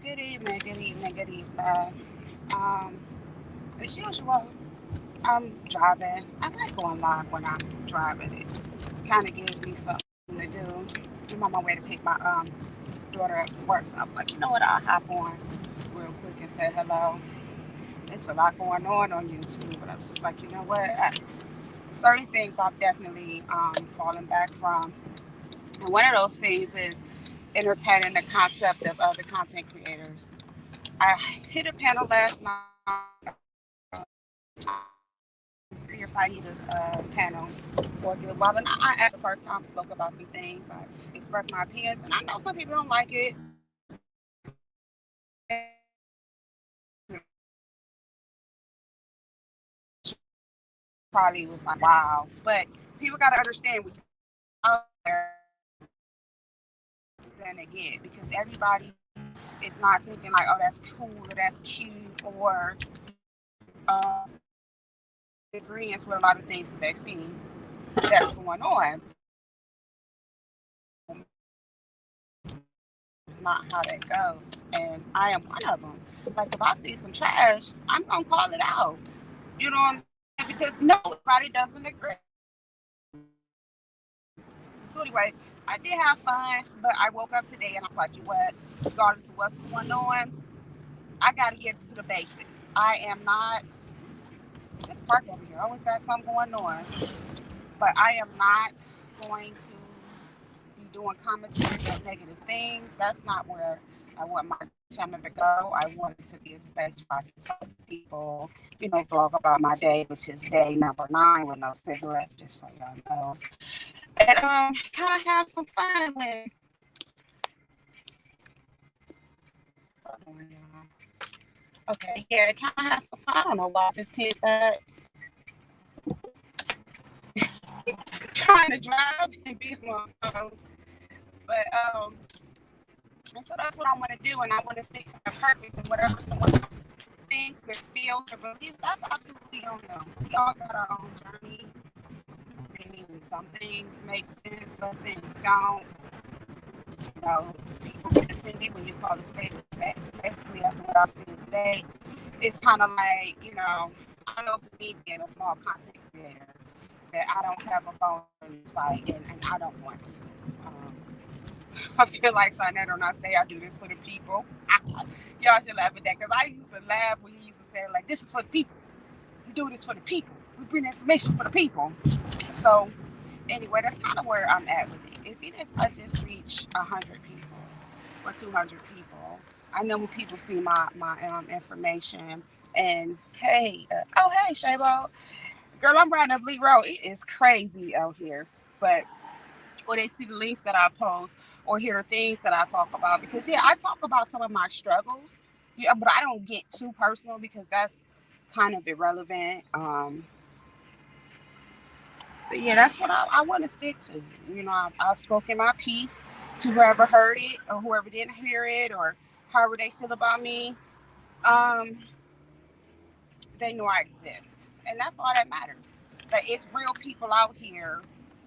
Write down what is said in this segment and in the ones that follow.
Good evening, good evening, good evening. Um, as usual, I'm driving. I like going live when I'm driving. It kind of gives me something to do. I'm on my way to pick my daughter up from work, so I'm like, you know what? I'll hop on real quick and say hello. It's a lot going on YouTube, but I was just like, you know what? Certain things I've definitely fallen back from, and one of those things is entertaining the concept of other content creators. I hit a panel last night. Seer Saida's panel for a good while, and at the first time spoke about some things. I expressed my opinions, and I know some people don't like it. Probably was like, wow, but people got to understand when you out there than they get because everybody is not thinking like, oh, that's cool or that's cute or agreeing with a lot of things that they see that's going on. It's not how that goes, and I am one of them. Like if I see some trash, I'm gonna call it out. You know what I'm saying? Because nobody doesn't agree. So anyway, I did have fun, but I woke up today and I was like, you know what? Regardless of what's going on, I gotta get to the basics. I am not this park over here. Always got something going on, but I am not going to be doing commentary on negative things. That's not where I want my channel to go. I want it to be a space where I can talk to people, vlog about my day, which is day number 9 with no cigarettes, just so y'all know. And kind of have some fun when okay, yeah, kind of have some fun. I don't know why I just picked that. Trying to drive and be on my phone. But and so that's what I want to do, and I want to stick to my purpose and whatever someone else thinks or feels or believes. That's absolutely on them. We all got our own journey. And some things make sense, some things don't. People get offended when you call it spade a spade. Basically, after what I've seen today, it's kind of like, I know for me being a small content creator, that I don't have a bone in this fight, and I don't want to. Um, I feel like Sinead when I say I do this for the people. Y'all should laugh at that because I used to laugh when he used to say, like, this is for the people. We do this for the people. We bring information for the people. So, anyway, that's kind of where I'm at with it. Even if I just reach 100 people or 200 people, I know when people see my information and, hey, hey, Shabo. Girl, I'm riding up Lee Road. It is crazy out here. But or they see the links that I post or hear the things that I talk about. Because yeah, I talk about some of my struggles, yeah, but I don't get too personal because that's kind of irrelevant. But yeah, that's what I want to stick to. I've spoken my piece to whoever heard it or whoever didn't hear it or however they feel about me. Um, they know I exist, and that's all that matters. That it's real people out here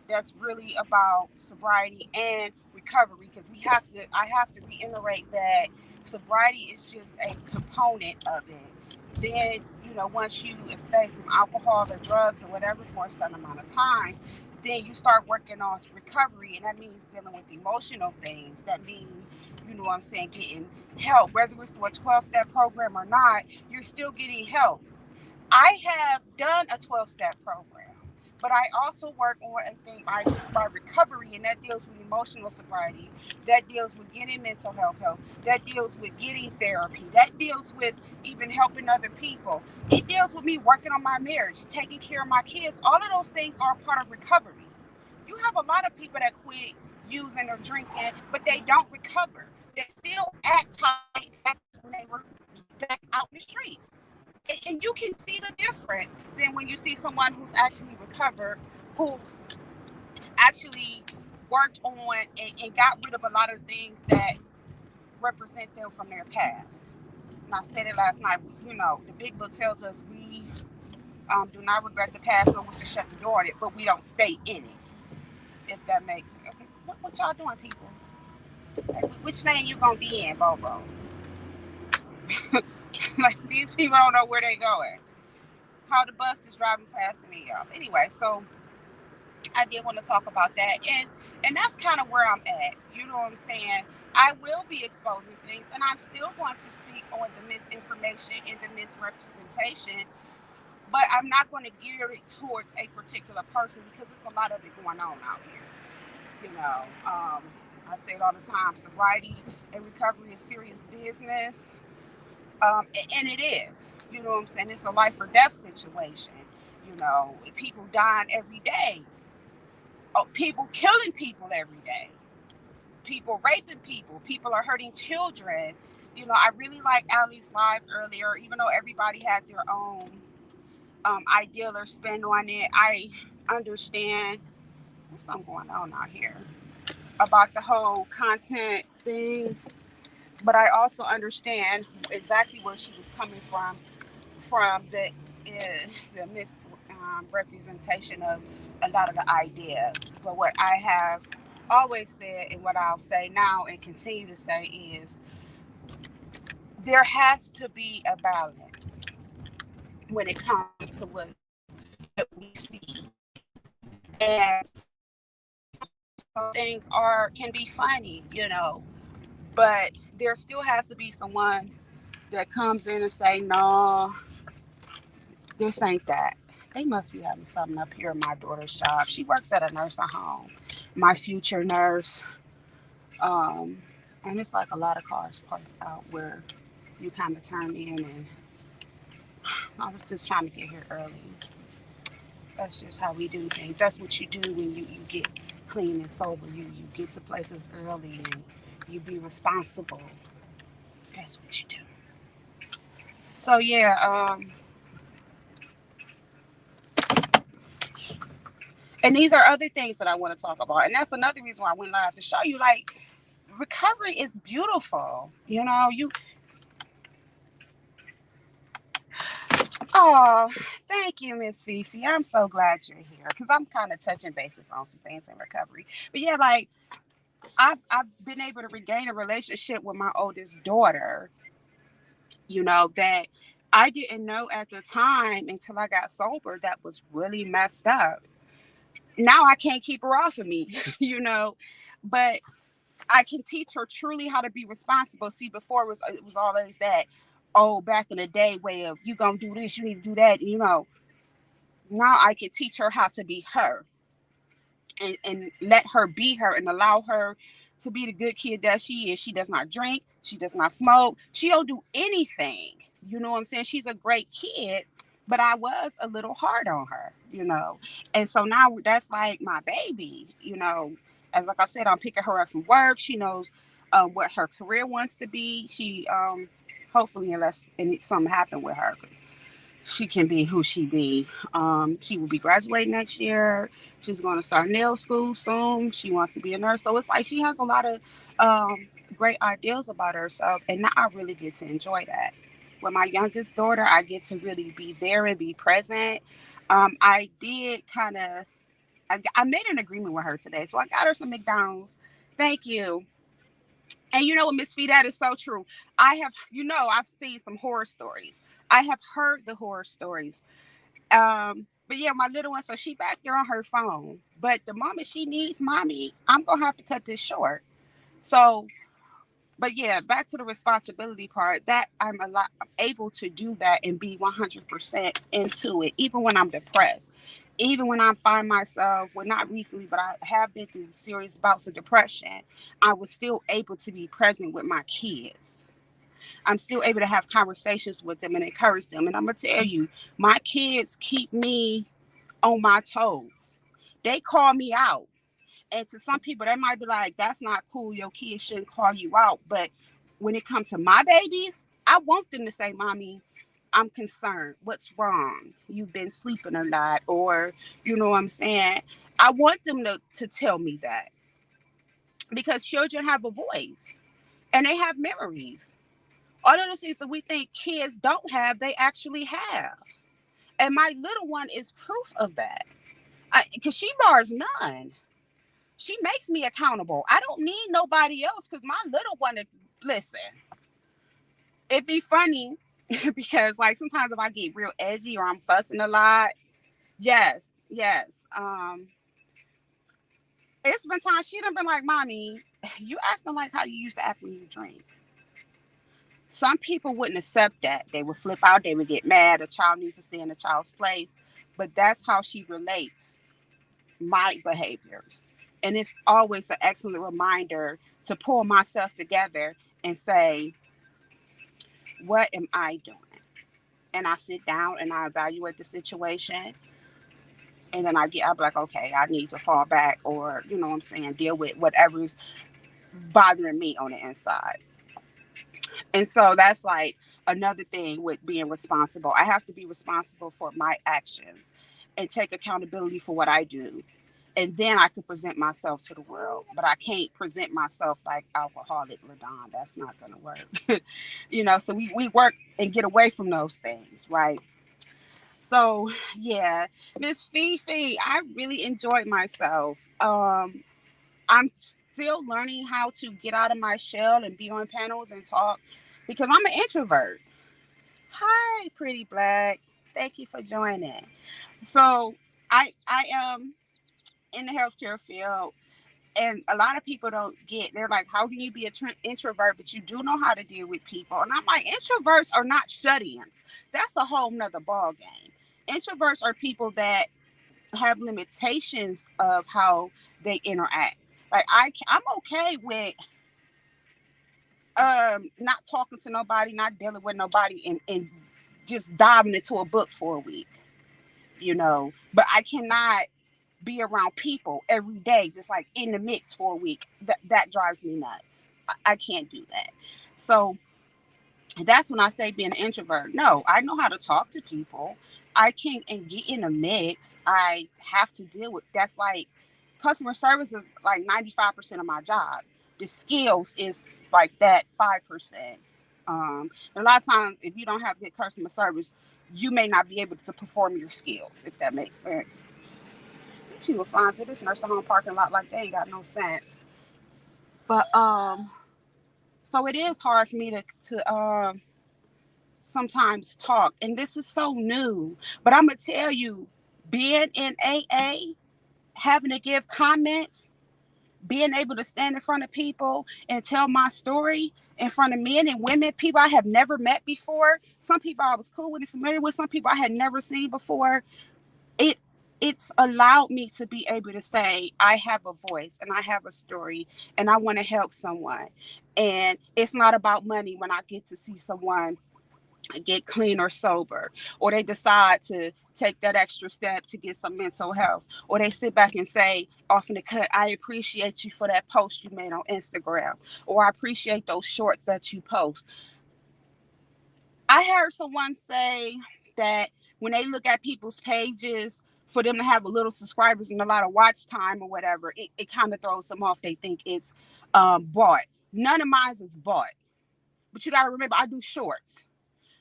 that's really about sobriety and recovery. Because I have to reiterate that sobriety is just a component of it. Then once you abstain from alcohol or drugs or whatever for a certain amount of time, then you start working on recovery, and that means dealing with emotional things. That means what I'm saying, getting help, whether it's through a 12-step program or not, you're still getting help. I have done a 12-step program, but I also work on a thing by recovery, and that deals with emotional sobriety, that deals with getting mental health help, that deals with getting therapy, that deals with even helping other people. It deals with me working on my marriage, taking care of my kids. All of those things are part of recovery. You have a lot of people that quit using or drinking, but they don't recover. They still act how they acted when they were back out in the streets, and you can see the difference than when you see someone who's actually recovered, who's actually worked on and got rid of a lot of things that represent them from their past. And I said it last night. The big book tells us we do not regret the past, nor wish to shut the door on it, but we don't stay in it. If that makes sense. What y'all doing, people? Which lane you gonna be in, Bobo? Like, these people don't know where they going. How the bus is driving faster than y'all. Anyway, so I did want to talk about that, and that's kind of where I'm at. You know what I'm saying? I will be exposing things, and I'm still going to speak on the misinformation and the misrepresentation, but I'm not going to gear it towards a particular person because it's a lot of it going on out here. You know, I say it all the time: sobriety and recovery is serious business, and it is. You know what I'm saying? It's a life or death situation. You know, people dying every day, people killing people every day, people raping people, people are hurting children. You know, I really like Ali's live earlier, even though everybody had their own ideal or spin on it. I understand there's something going on out here about the whole content thing, but I also understand exactly where she was coming from the misrepresentation of a lot of the ideas. But what I have always said and what I'll say now and continue to say is there has to be a balance when it comes to what we see. And some things can be funny, you know, but there still has to be someone that comes in and say, no, this ain't that. They must be having something up here in my daughter's job. She works at a nursing home, my future nurse. Um, and it's like a lot of cars parked out where you kind of turn in. And I was just trying to get here early. That's just how we do things. That's what you do when you get clean and sober. You get to places early and you be responsible. That's what you do. So yeah, and these are other things that I want to talk about. And that's another reason why I went live to show you, like, recovery is beautiful. You know, oh, thank you, Miss Fifi. I'm so glad you're here because I'm kind of touching bases on some things in recovery. But yeah, like, I've been able to regain a relationship with my oldest daughter, you know, that I didn't know at the time until I got sober that was really messed up. Now I can't keep her off of me, you know, but I can teach her truly how to be responsible. See, before it was always that, oh, back in the day way of you gonna do this, you need to do that, you know. Now I can teach her how to be her and let her be her and allow her to be the good kid that she is. She does not drink, she does not smoke, she don't do anything. You know what I'm saying? She's a great kid, but I was a little hard on her, you know. And so now that's like my baby, you know. As like I said, I'm picking her up from work. She knows what her career wants to be. She hopefully, unless something happened with her, because she can be who she be. She will be graduating next year. She's going to start nail school soon. She wants to be a nurse. So it's like she has a lot of great ideals about herself. And now I really get to enjoy that. With my youngest daughter, I get to really be there and be present. I did kind of, I made an agreement with her today. So I got her some McDonald's. Thank you. And you know what, Miss Fee, that is so true. I have, you know, I've seen some horror stories. I have heard the horror stories. But yeah, my little one, so she back there on her phone. But the moment she needs mommy, I'm gonna have to cut this short. So, but yeah, back to the responsibility part. That I'm able to do that and be 100% into it, even when I'm depressed, even when I find myself, well, not recently, but I have been through serious bouts of depression. I was still able to be present with my kids. I'm still able to have conversations with them and encourage them. And I'm gonna tell you, my kids keep me on my toes. They call me out. And to some people, they might be like, that's not cool. Your kids shouldn't call you out. But when it comes to my babies, I want them to say, Mommy, I'm concerned. What's wrong? You've been sleeping a lot. Or, you know what I'm saying? I want them to tell me that because children have a voice and they have memories. All of those things that we think kids don't have, they actually have. And my little one is proof of that. Because she bars none. She makes me accountable. I don't need nobody else because my little one, listen, it'd be funny because like sometimes if I get real edgy or I'm fussing a lot, yes, yes. It's been times she done been like, "Mommy, you acting like how you used to act when you drink." Some people wouldn't accept that. They would flip out. They would get mad. A child needs to stay in a child's place. But that's how she relates my behaviors. And it's always an excellent reminder to pull myself together and say, what am I doing? And I sit down and I evaluate the situation. And then I'm like, okay, I need to fall back or, you know what I'm saying, deal with whatever's bothering me on the inside. And so that's like another thing with being responsible. I have to be responsible for my actions and take accountability for what I do. And then I can present myself to the world. But I can't present myself like alcoholic LaDon. That's not going to work. So we work and get away from those things, right? So, yeah, Miss Fifi, I really enjoyed myself. I'm still learning how to get out of my shell and be on panels and talk because I'm an introvert. Hi, pretty black. Thank you for joining. So I am in the healthcare field, and a lot of people don't get. They're like, how can you be an introvert, but you do know how to deal with people? And I'm like, introverts are not shut-ins. That's a whole nother ball game. Introverts are people that have limitations of how they interact. Like I'm okay with not talking to nobody, not dealing with nobody, and just diving into a book for a week. But I cannot be around people every day, just like in the mix for a week. That drives me nuts. I can't do that. So that's when I say being an introvert. No, I know how to talk to people. I can and get in a mix. I have to deal with that's like customer service is like 95% of my job. The skills is like that 5%. And a lot of times if you don't have good customer service, you may not be able to perform your skills, if that makes sense. These people flying through this nursing home parking lot like they ain't got no sense. But so it is hard for me to sometimes talk, and this is so new, but I'm gonna tell you, being in AA, having to give comments, being able to stand in front of people and tell my story in front of men and women, people I have never met before, some people I was cool with and familiar with, some people I had never seen before. It it's allowed me to be able to say I have a voice and I have a story and I want to help someone. And it's not about money when I get to see someone get clean or sober, or they decide to take that extra step to get some mental health, or they sit back and say off in the cut, I appreciate you for that post you made on Instagram, or I appreciate those shorts that you post. I heard someone say that when they look at people's pages, for them to have a little subscribers and a lot of watch time or whatever, it kind of throws them off. They think it's bought. None of mine is bought. But you got to remember, I do shorts.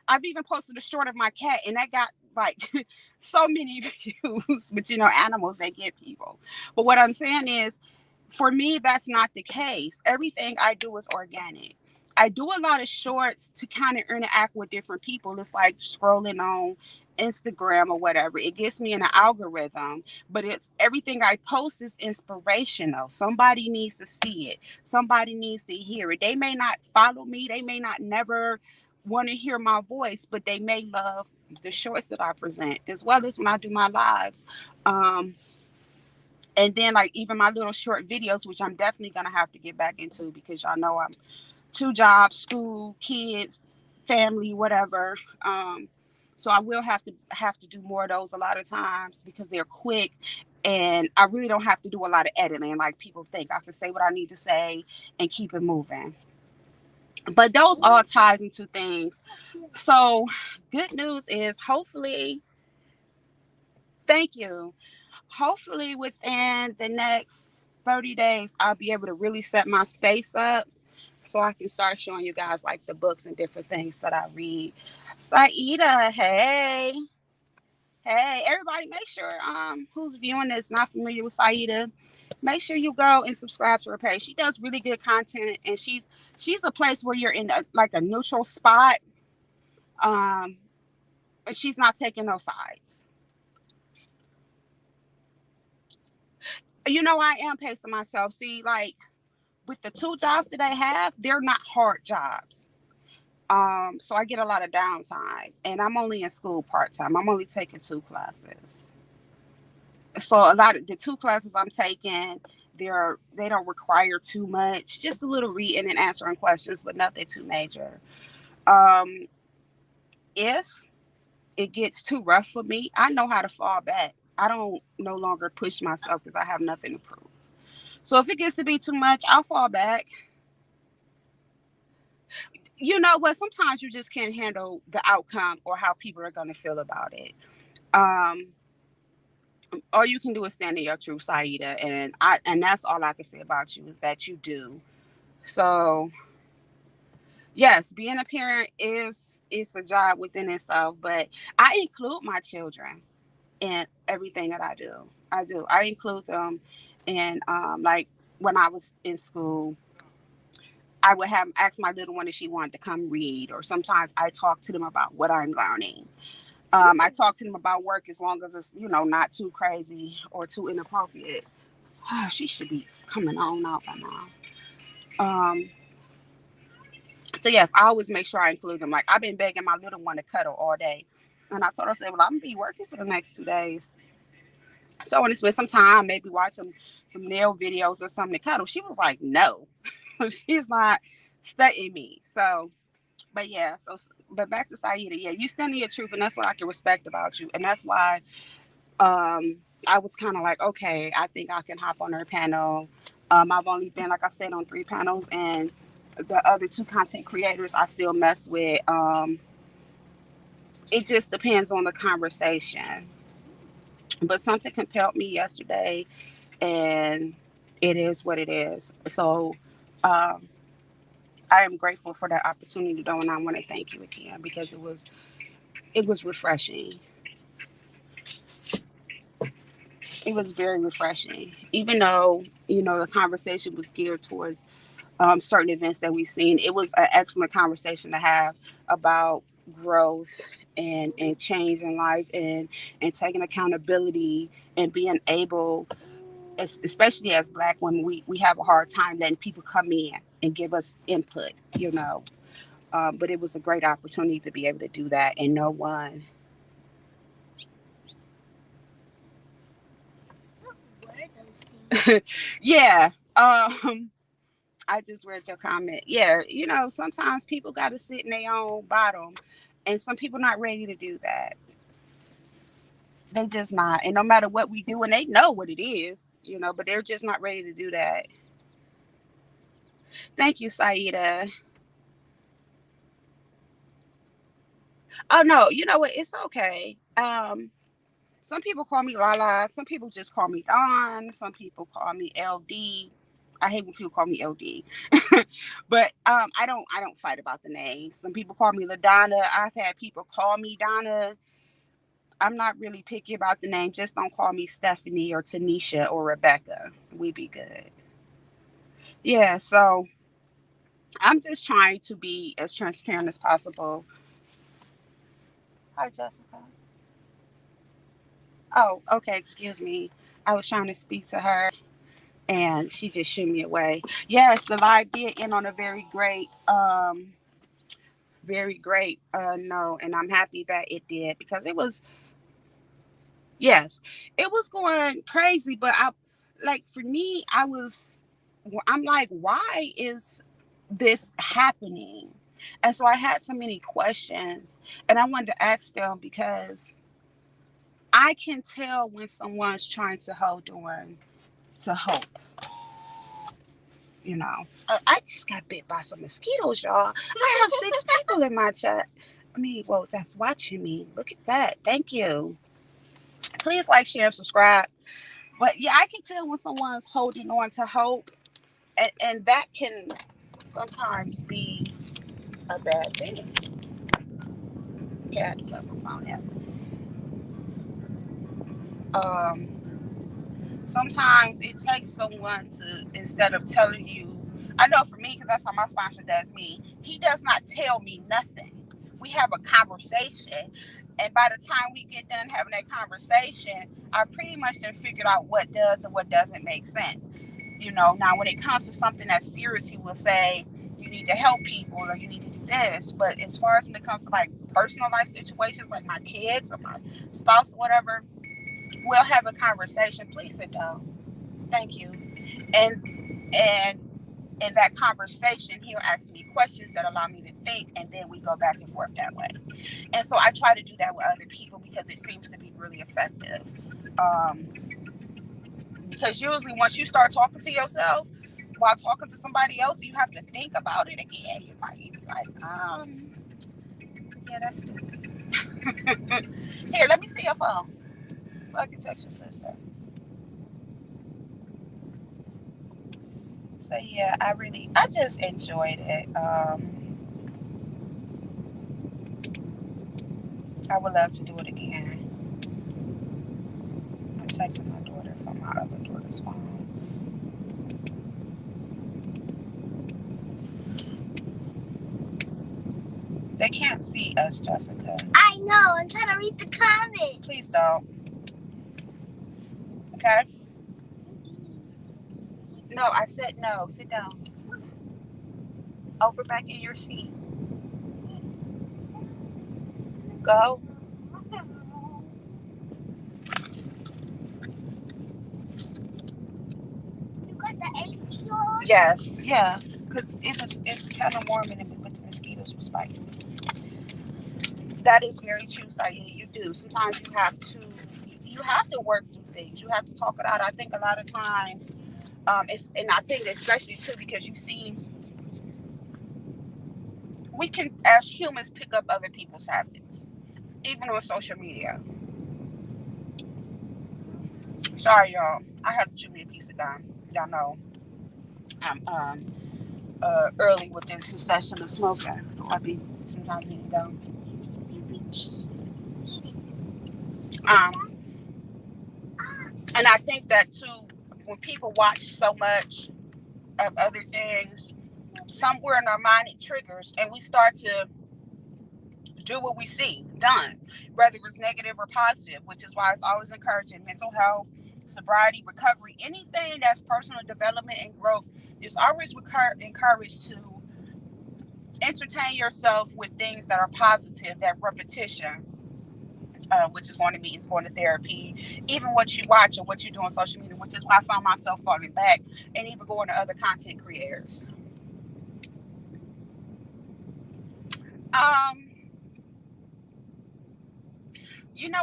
I've even posted a short of my cat, and that got like so many views. But animals, they get people. But what I'm saying is, for me, that's not the case. Everything I do is organic. I do a lot of shorts to kind of interact with different people. It's like scrolling on Instagram or whatever. It gets me in an algorithm, but it's everything I post is inspirational. Somebody needs to see it. Somebody needs to hear it. They may not follow me. They may not never want to hear my voice, but they may love the shorts that I present as well as when I do my lives. Um, and then like even my little short videos, which I'm definitely gonna have to get back into because y'all know I'm two jobs, school, kids, family, whatever. So I will have to do more of those a lot of times because they're quick and I really don't have to do a lot of editing like people think. I can say what I need to say and keep it moving. But those all ties into things. So good news is hopefully, thank you. Hopefully within the next 30 days, I'll be able to really set my space up so I can start showing you guys like the books and different things that I read. Saida, hey. Hey, everybody, make sure who's viewing this not familiar with Saida. make sure you go and subscribe to her page. She does really good content, and she's a place where you're in like a neutral spot. Um, and she's not taking no sides. I am pacing myself. See, like with the two jobs that I have, they're not hard jobs. So I get a lot of downtime, and I'm only in school part time. I'm only taking two classes. So a lot of the two classes I'm taking, they don't require too much, just a little reading and answering questions, but nothing too major. Um, if it gets too rough for me, I know how to fall back. I don't no longer push myself because I have nothing to prove. So if it gets to be too much, I'll fall back. You know what? Sometimes you just can't handle the outcome or how people are going to feel about it. Um, all you can do is stand in your truth, Saida, and that's all I can say about you is that you do. So yes, being a parent is a job within itself, but I include my children in everything that I do. I do. I include them in like when I was in school, I would have asked my little one if she wanted to come read, or sometimes I talk to them about what I'm learning. I talk to them about work as long as it's not too crazy or too inappropriate. She should be coming on out by now. Um, so yes, I always make sure I include them. Like I've been begging my little one to cuddle all day, and I told her, I said, "Well, I'm gonna be working for the next 2 days, so I want to spend some time, maybe watch some nail videos or something to cuddle." She was like, "No," she's not studying me. So, but yeah, but back to Saida. Yeah, you stand in your truth, and that's what I can respect about you, and that's why I was kind of like, okay, I think I can hop on her panel. I've only been, like I said, on 3 panels, and the other two content creators I still mess with. It just depends on the conversation. But something compelled me yesterday, and it is what it is. So um, I am grateful for that opportunity, though, and I want to thank you again because it was refreshing. It was very refreshing, even though the conversation was geared towards certain events that we've seen. It was an excellent conversation to have about growth and change in life and taking accountability and being able, especially as Black women, we have a hard time letting people come in and give us input. But it was a great opportunity to be able to do that, and no one. Yeah. I just read your comment. Yeah, sometimes people got to sit in their own bottom, and some people not ready to do that. They just not. And no matter what we do, and they know what it is, but they're just not ready to do that. Thank you, Saida. Oh no, you know what? It's okay. Some people call me Lala. Some people just call me Don. Some people call me LD. I hate when people call me LD, but I don't fight about the name. Some people call me LaDonna. I've had people call me Donna. I'm not really picky about the name. Just don't call me Stephanie or Tanisha or Rebecca. We be good. Yeah. So I'm just trying to be as transparent as possible. Hi, Jessica. Oh, okay. Excuse me. I was trying to speak to her, and she just shooed me away. Yes, the live did end on a very great no, and I'm happy that it did because it was, yes, it was going crazy, but like for me, I'm like, why is this happening? And so I had so many questions, and I wanted to ask them because I can tell when someone's trying to hold on to hope. I just got bit by some mosquitoes, y'all. I have 6 people in my chat. I mean, well, that's watching me. Look at that. Thank you. Please like, share, and subscribe. But yeah, I can tell when someone's holding on to hope, and that can sometimes be a bad thing. Okay, I had to plug my phone in. Um, Sometimes it takes someone to, instead of telling you, I know for me, because that's how my sponsor does me, he does not tell me nothing. We have a conversation, and by the time we get done having that conversation, I pretty much done figured out what does and what doesn't make sense. Now when it comes to something that's serious, he will say, you need to help people or you need to do this. But as far as when it comes to like personal life situations, like my kids or my spouse or whatever, we'll have a conversation. Please sit down. Thank you. And in that conversation, he'll ask me questions that allow me to think, and then we go back and forth that way. And so I try to do that with other people because it seems to be really effective. Um, because usually once you start talking to yourself while talking to somebody else, you have to think about it again. You might be like, yeah, that's stupid. Here, let me see your phone so I can text your sister. So yeah, I just enjoyed it. I would love to do it again. I'm texting my daughter from my other daughter's phone. They can't see us, Jessica. I know. I'm trying to read the comments. Please don't. Okay? No, I said no. Sit down. Over back in your seat. Go. You got the AC on? Yes. Yeah. Because it's kind of warm in it, but the mosquitoes was biting. That is very true, Saeed. You do. Sometimes you have to work through things. You have to talk it out. I think a lot of times, and I think especially too because you see, we can as humans pick up other people's habits, even on social media. Sorry, y'all. I have to chew me a piece of gum. Y'all know I'm early with this succession of smoking. I be sometimes eating gum. And I think that too, when people watch so much of other things, somewhere in our mind it triggers, and we start to do what we see done, whether it's negative or positive, which is why it's always encouraging mental health, sobriety, recovery, anything that's personal development and growth is always encouraged to entertain yourself with things that are positive, that repetition, which is going to mean going to therapy, even what you watch or what you do on social media, which is why I found myself falling back and even going to other content creators.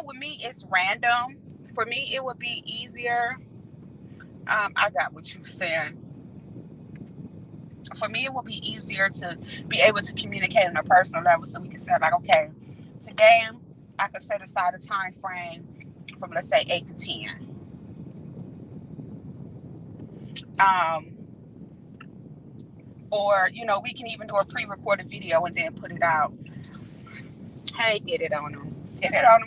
With me, it's random. For me, it would be easier. I got what you were saying. For me, it would be easier to be able to communicate on a personal level, so we can say like, okay, today I could set aside a time frame from, let's say, 8 to 10. Or we can even do a pre-recorded video and then put it out. Hey, did it on them.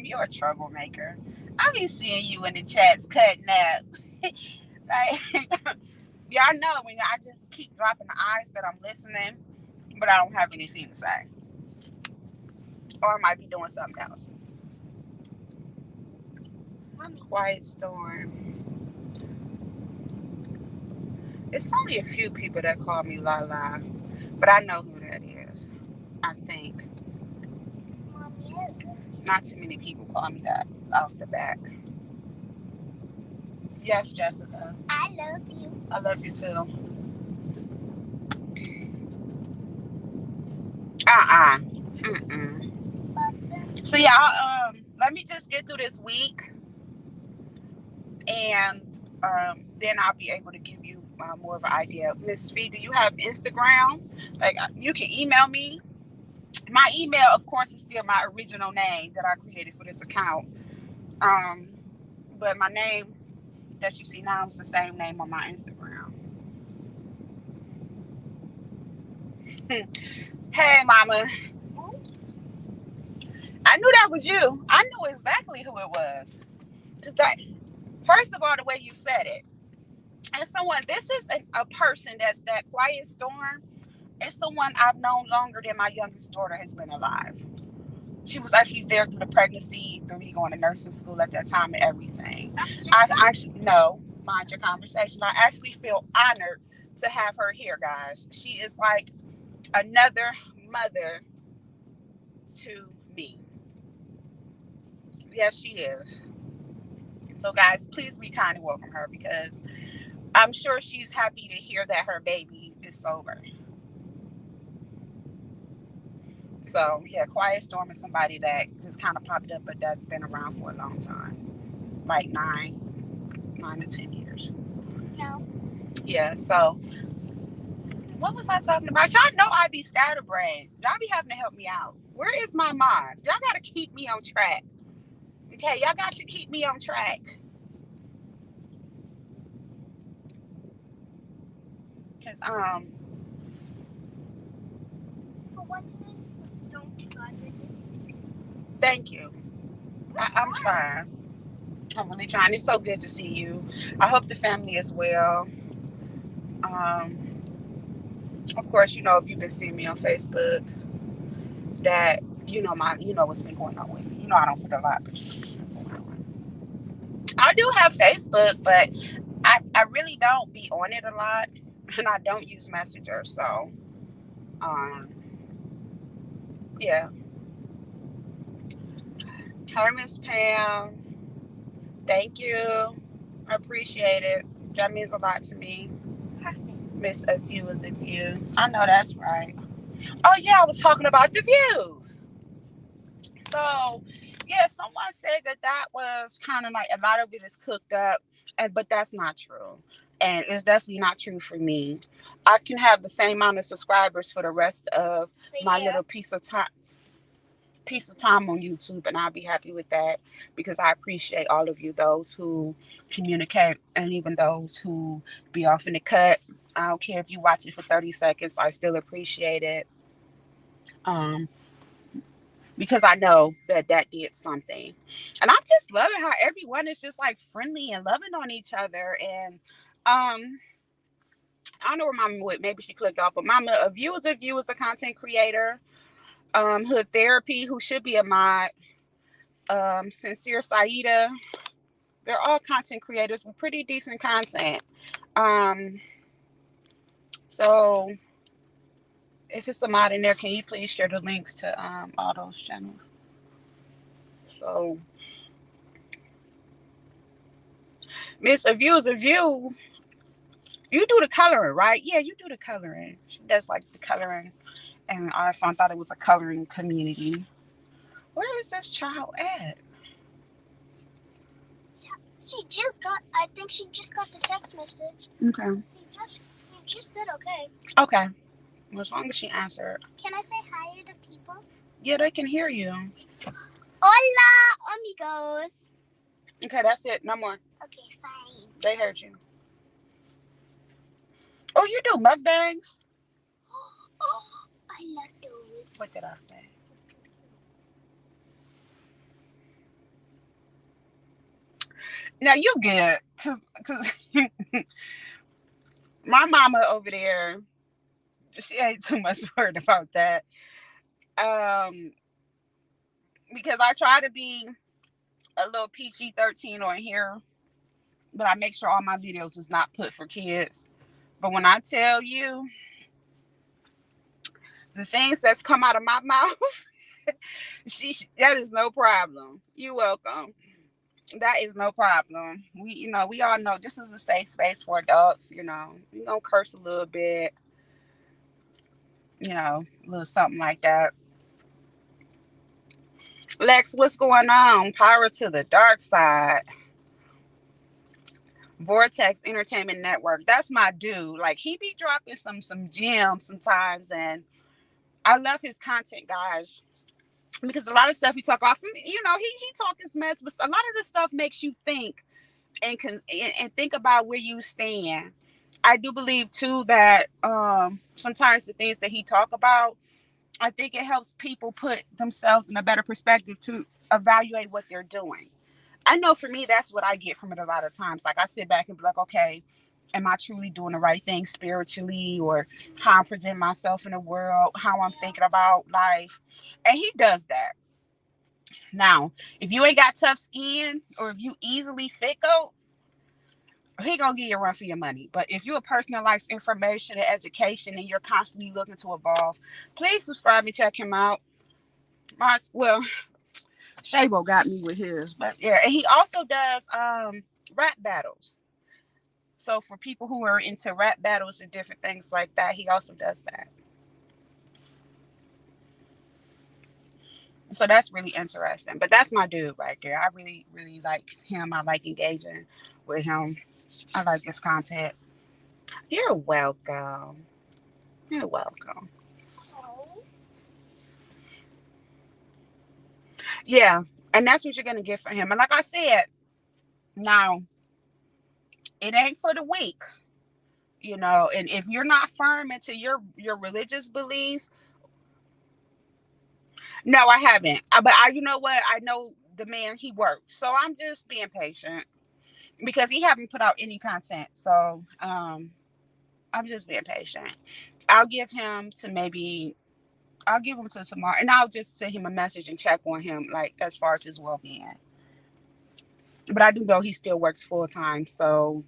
You're a troublemaker. I be seeing you in the chats cutting up. Like, y'all know when I just keep dropping the eyes that I'm listening, but I don't have anything to say. Or I might be doing something else. Quiet storm. It's only a few people that call me Lala, but I know who that is. I think. Not too many people call me that off the bat. Yes, Jessica. I love you. I love you too. So yeah, let me just get through this week, and then I'll be able to give you more of an idea. Miss Fee, do you have Instagram? Like, you can email me. My email, of course, is still my original name that I created for this account. But my name that you see now is the same name on my Instagram. Hey, Mama. I knew that was you. I knew exactly who it was. Cause First of all, the way you said it, and someone, this is a person that's that quiet storm. It's someone I've known longer than my youngest daughter has been alive. She was actually there through the pregnancy, through me going to nursing school at that time and everything. I actually, no, mind your conversation. I actually feel honored to have her here, guys. She is like another mother to me. Yes, she is. So, guys, please be kind and welcome her because I'm sure she's happy to hear that her baby is sober. So, yeah, Quiet Storm is somebody that just kind of popped up, but that's been around for a long time, like 9 to 10 years. No. Yeah. So, what was I talking about? Y'all know I be scatterbrained. Y'all be having to help me out. Where is my mind? Y'all got to keep me on track. Okay, y'all got to keep me on track. Cause For 1 minute, don't God visit. thank you. I'm trying. I'm really trying. It's so good to see you. I hope the family is well. Of course, if you've been seeing me on Facebook, that what's been going on with me. I don't put a lot, but what's been going on. I do have Facebook, but I really don't be on it a lot, and I don't use Messenger. So, um, yeah. Hi, Miss Pam. Thank you. I appreciate it. That means a lot to me. Perfect. Miss A View is a View. I know that's right. Oh yeah, I was talking about the views. So yeah, someone said that was kind of like a lot of it is cooked up, but that's not true. And it's definitely not true for me. I can have the same amount of subscribers for the rest of my little piece of time on YouTube, and I'll be happy with that because I appreciate all of you, those who communicate, and even those who be off in the cut. I don't care if you watch it for 30 seconds, I still appreciate it. Um, because I know that did something. And I'm just loving how everyone is just like friendly and loving on each other. And I don't know where Mama went. Maybe she clicked off, but Mama, a view is a content creator. Hood Therapy, who should be a mod. Sincere Saida, they're all content creators with pretty decent content. Um, so if it's a mod in there, can you please share the links to all those channels? So Miss A View is a View. You do the coloring, right? Yeah, you do the coloring. She does like the coloring, and I thought it was a coloring community. Where is this child at? She just got. I think she just got the text message. Okay. She just said okay. Okay. Well, as long as she answered. Can I say hi to people? Yeah, they can hear you. Hola, amigos. Okay, that's it. No more. Okay, fine. They heard you. Oh, you do mukbangs? Oh, I love those. What did I say? Now you good, cause my mama over there, she ain't too much worried about that. Um, because I try to be a little PG-13 on here, but I make sure all my videos is not put for kids. But when I tell you the things that's come out of my mouth, that is no problem. You welcome. That is no problem. We all know this is a safe space for adults. We gonna curse a little bit, a little something like that. Lex, what's going on? Power to the dark side. Vortex Entertainment Network. That's my dude. Like he be dropping some gems sometimes, and I love his content, guys. Because a lot of stuff he talk about, he talk his mess, but a lot of the stuff makes you think and think about where you stand. I do believe too that sometimes the things that he talk about, I think it helps people put themselves in a better perspective to evaluate what they're doing. I know for me, that's what I get from it a lot of times. Like I sit back and be like, okay, am I truly doing the right thing spiritually, or how I'm presenting myself in the world, how I'm thinking about life? And he does that. Now, if you ain't got tough skin or if you easily fickle, he gonna give you a run for your money. But if you're a person that likes information and education and you're constantly looking to evolve, please subscribe and check him out. Well, Shabo got me with his, but yeah, and he also does rap battles. So for people who are into rap battles and different things like that, he also does that. So that's really interesting. But that's my dude right there. I really, really like him. I like engaging with him. I like his content. You're welcome. You're welcome. Oh, Yeah. And that's what you're gonna get from him. And like I said, now it ain't for the weak, you know. And if you're not firm into your religious beliefs, no, I haven't. But I, you know what? I know the man he works, so I'm just being patient because he haven't put out any content. So I'm just being patient. I'll give him to maybe I'll give him to tomorrow, and I'll just send him a message and check on him, like as far as his well being. But I do know he still works full time, so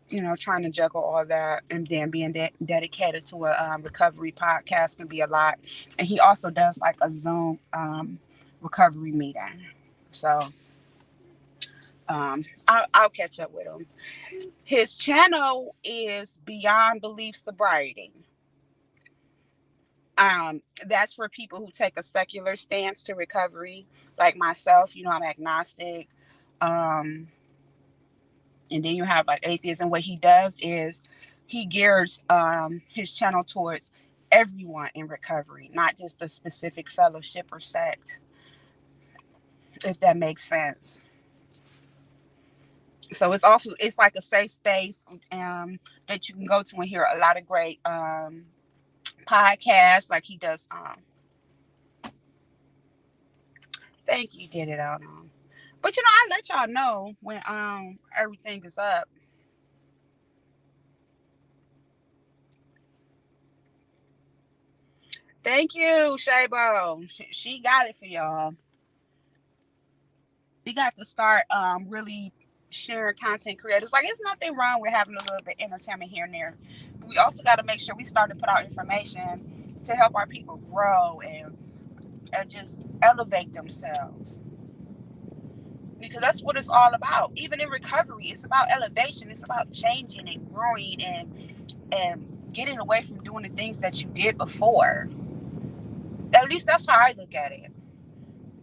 you know, trying to juggle all that and then being dedicated to a recovery podcast can be a lot. And he also does like a Zoom recovery meeting. So I'll catch up with him. His channel is Beyond Belief Sobriety. That's for people who take a secular stance to recovery, like myself. You know, I'm agnostic. Um, and then you have like atheism. What he does is he gears his channel towards everyone in recovery, not just a specific fellowship or sect, if that makes sense. So it's like a safe space that you can go to and hear a lot of great podcasts. Like he does. Thank you, did it out on. But you know, I let y'all know when everything is up. Thank you, Shabo. She got it for y'all. We got to start really sharing content creators. Like it's nothing wrong with having a little bit of entertainment here and there. But we also got to make sure we start to put out information to help our people grow and just elevate themselves. Because that's what it's all about. Even in recovery, it's about elevation. It's about changing and growing and getting away from doing the things that you did before. At least that's how I look at it.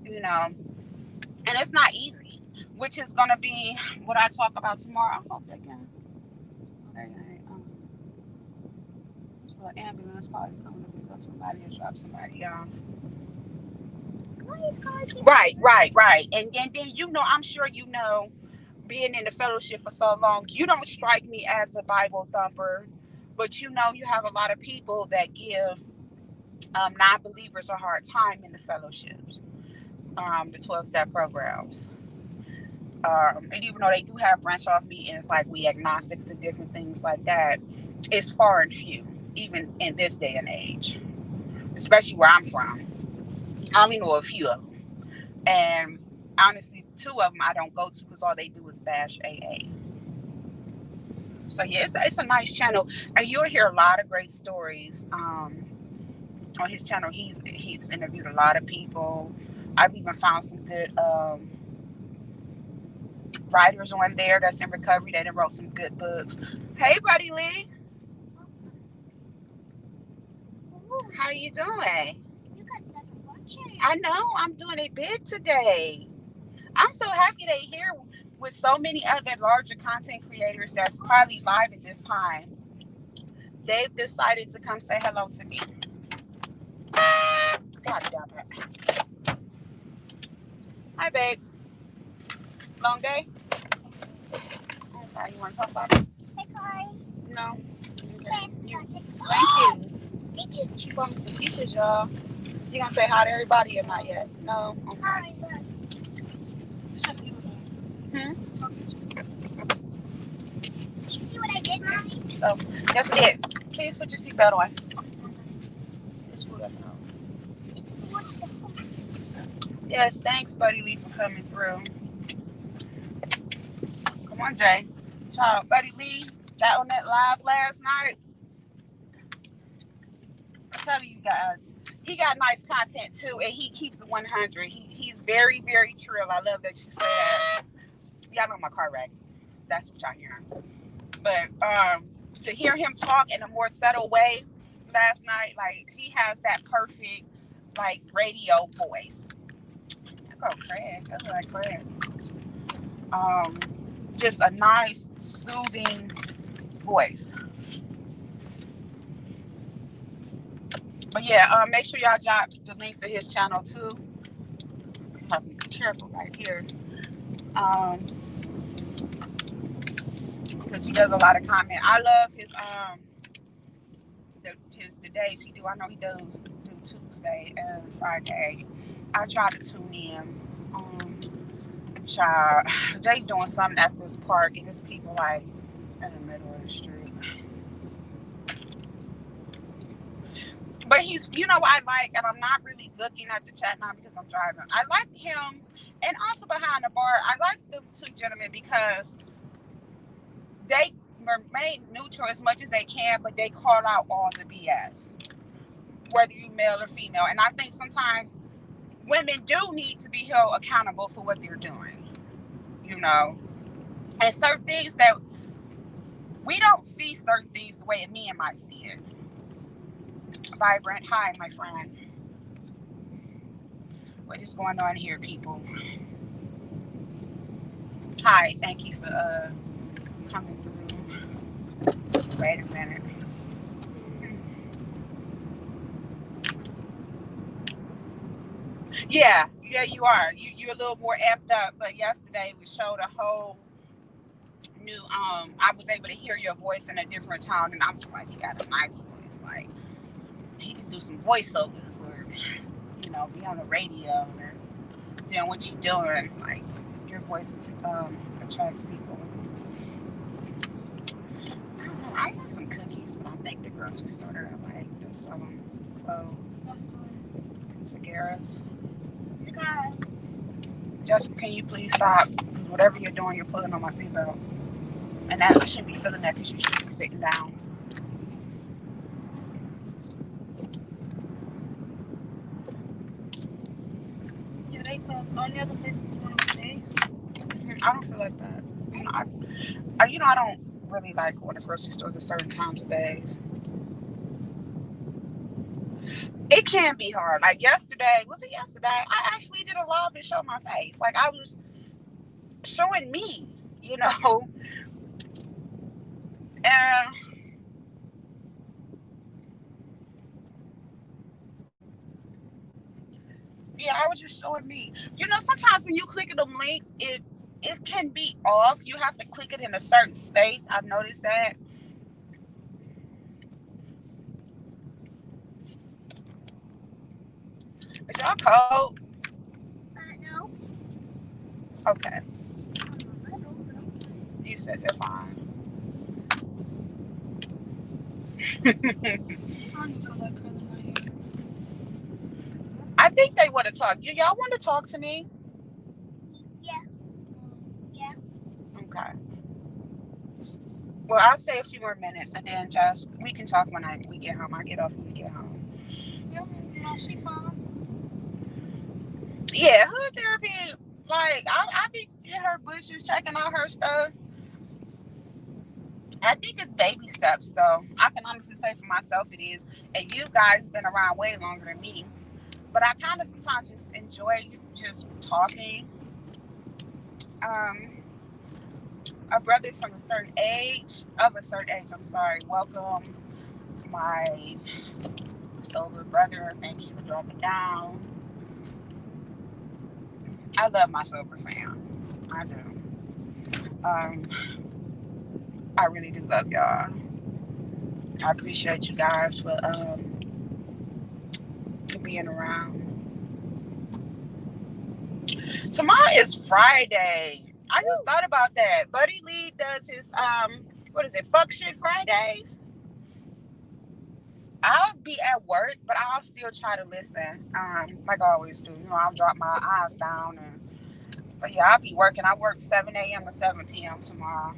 You know, and it's not easy, which is gonna be what I talk about tomorrow. I hope they can. Okay, so an ambulance probably coming to pick up somebody or drop somebody off. Right. And then you know, I'm sure you know, being in the fellowship for so long, you don't strike me as a Bible thumper, but you know, you have a lot of people that give non-believers a hard time in the fellowships, the 12-step programs. And even though they do have branch off meetings like we agnostics and different things like that, it's far and few, even in this day and age, especially where I'm from. I only know a few of them. And honestly, two of them I don't go to because all they do is bash AA. So yeah, it's a nice channel, and you'll hear a lot of great stories on his channel. He's interviewed a lot of people. I've even found some good writers on there that's in recovery that wrote some good books. Hey, buddy Lee, ooh, how you doing? you got 7 watchers. I know I'm doing it big today. I'm so happy they here with so many other larger content creators that's probably live at this time. They've decided to come say hello to me. God damn it. Hi, babes. Long day? Okay, you want to talk about it? Hey, Kai. No. Just Okay. playing some You, magic. thank you. Peaches. She brought me some peaches, y'all. You gonna say hi to everybody or not yet? No? Okay. Hi, look. Hmm? You see what I did, Mommy? So, that's it. Please put your seatbelt on. There's food at the house. What the house? Yes, thanks, Buddy Lee, for coming through. Come on, Jay. Child, Buddy Lee got on that live last night. I'm telling you guys, he got nice content too, and he keeps it 100. He's very, very trill. I love that you said that. Y'all know my car wreck. That's what y'all hearing. But to hear him talk in a more subtle way last night, like he has that perfect like radio voice. I go Craig. I like Craig. Um, just a nice, soothing voice. But yeah, make sure y'all drop the link to his channel too. Have to be careful right here. Because he does a lot of comment. I love the days he do. I know he does do Tuesday and Friday. I try to tune in. Child, they doing something at this park and there's people like in the middle of the street. But he's, you know what I like, and I'm not really looking at the chat now because I'm driving. I like him, and also behind the bar, I like them two gentlemen because they remain neutral as much as they can, but they call out all the BS, whether you male or female. And I think sometimes women do need to be held accountable for what they're doing, you know, and certain things that we don't see certain things the way a man might see it. Vibrant, hi, my friend. What is going on here, people? Hi, thank you for coming through. Wait a minute. Yeah, you are. You're a little more amped up, but yesterday we showed a whole new. I was able to hear your voice in a different tone, and I'm just like, you got a nice voice. Like he can do some voiceovers, or you know, be on the radio, or doing what you're doing. Like your voice attracts people. I don't know. I got some cookies, but I think the grocery store like the salon's closed. Cigarettes. Scars. Jessica, can you please stop? Because whatever you're doing, you're pulling on my seatbelt. And that you shouldn't be feeling that because you should be sitting down. Yeah, they close. All the other places one of the days. I don't feel like that. You know, I don't really like going to grocery stores at certain times of days. It can be hard. Like yesterday, was it yesterday? I actually did a live and showed my face. Like I was showing me, you know. And yeah, I was just showing me. You know, sometimes when you click on them links, it can be off. You have to click it in a certain space. I've noticed that. Is y'all cold? No. Okay. You said you're fine. I think they want to talk. Do y'all want to talk to me? Yeah. Yeah. Okay. Well, I'll stay a few more minutes and then just we can talk when we get home. I get off when we get home. No, she fine. Yeah, hood therapy. Like I be in her bushes checking out her stuff. I think it's baby steps though. I can honestly say for myself it is. And you guys been around way longer than me. But I kind of sometimes just enjoy just talking. Um, a brother from a certain age, I'm sorry. Welcome, my sober brother. Thank you for dropping down. I love my sober fam. I do. Um, I really do love y'all. I appreciate you guys for being around. Tomorrow is Friday. I just thought about that. Buddy Lee does his what is it? Fuck shit Fridays. I'll be at work, but I'll still try to listen. Like I always do. I'll drop my eyes down but yeah, I'll be working. I work 7 a.m. to 7 p.m. tomorrow.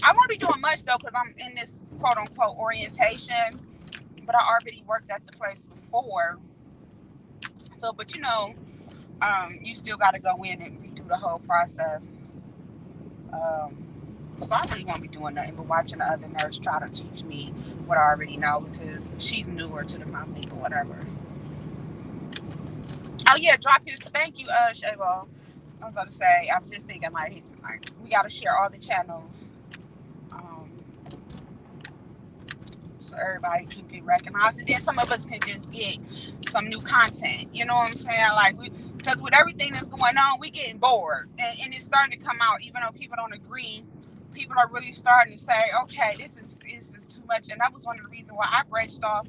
I won't be doing much though because I'm in this quote unquote orientation, but I already worked at the place before. So, but you still got to go in and redo the whole process. Um, so I really won't be doing nothing but watching the other nurse try to teach me what I already know because she's newer to the company or whatever. Oh yeah, drop his thank you, Shavo. I was about to say, I was just thinking like we got to share all the channels. Um, so everybody can get recognized, and then some of us can just get some new content. You know what I'm saying? Like because with everything that's going on, we getting bored, and it's starting to come out. Even though people don't agree, people are really starting to say, okay, this is too much. And that was one of the reasons why I branched off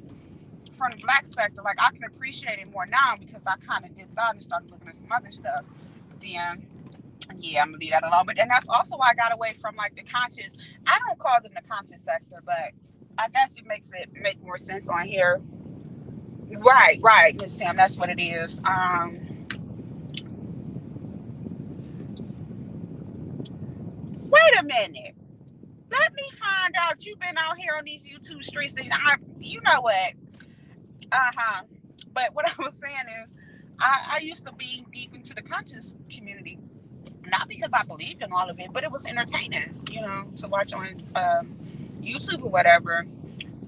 from the black sector. Like I can appreciate it more now because I kind of dipped out and started looking at some other stuff. But then yeah, I'm gonna leave that alone. But and that's also why I got away from like the conscious. I don't call them the conscious sector, but I guess it makes it make more sense on here. Right, Miss Pam. That's what it is. Wait a minute. Let me find out. You've been out here on these YouTube streets, and you know what? But what I was saying is, I used to be deep into the conscious community, not because I believed in all of it, but it was entertaining, to watch on YouTube or whatever.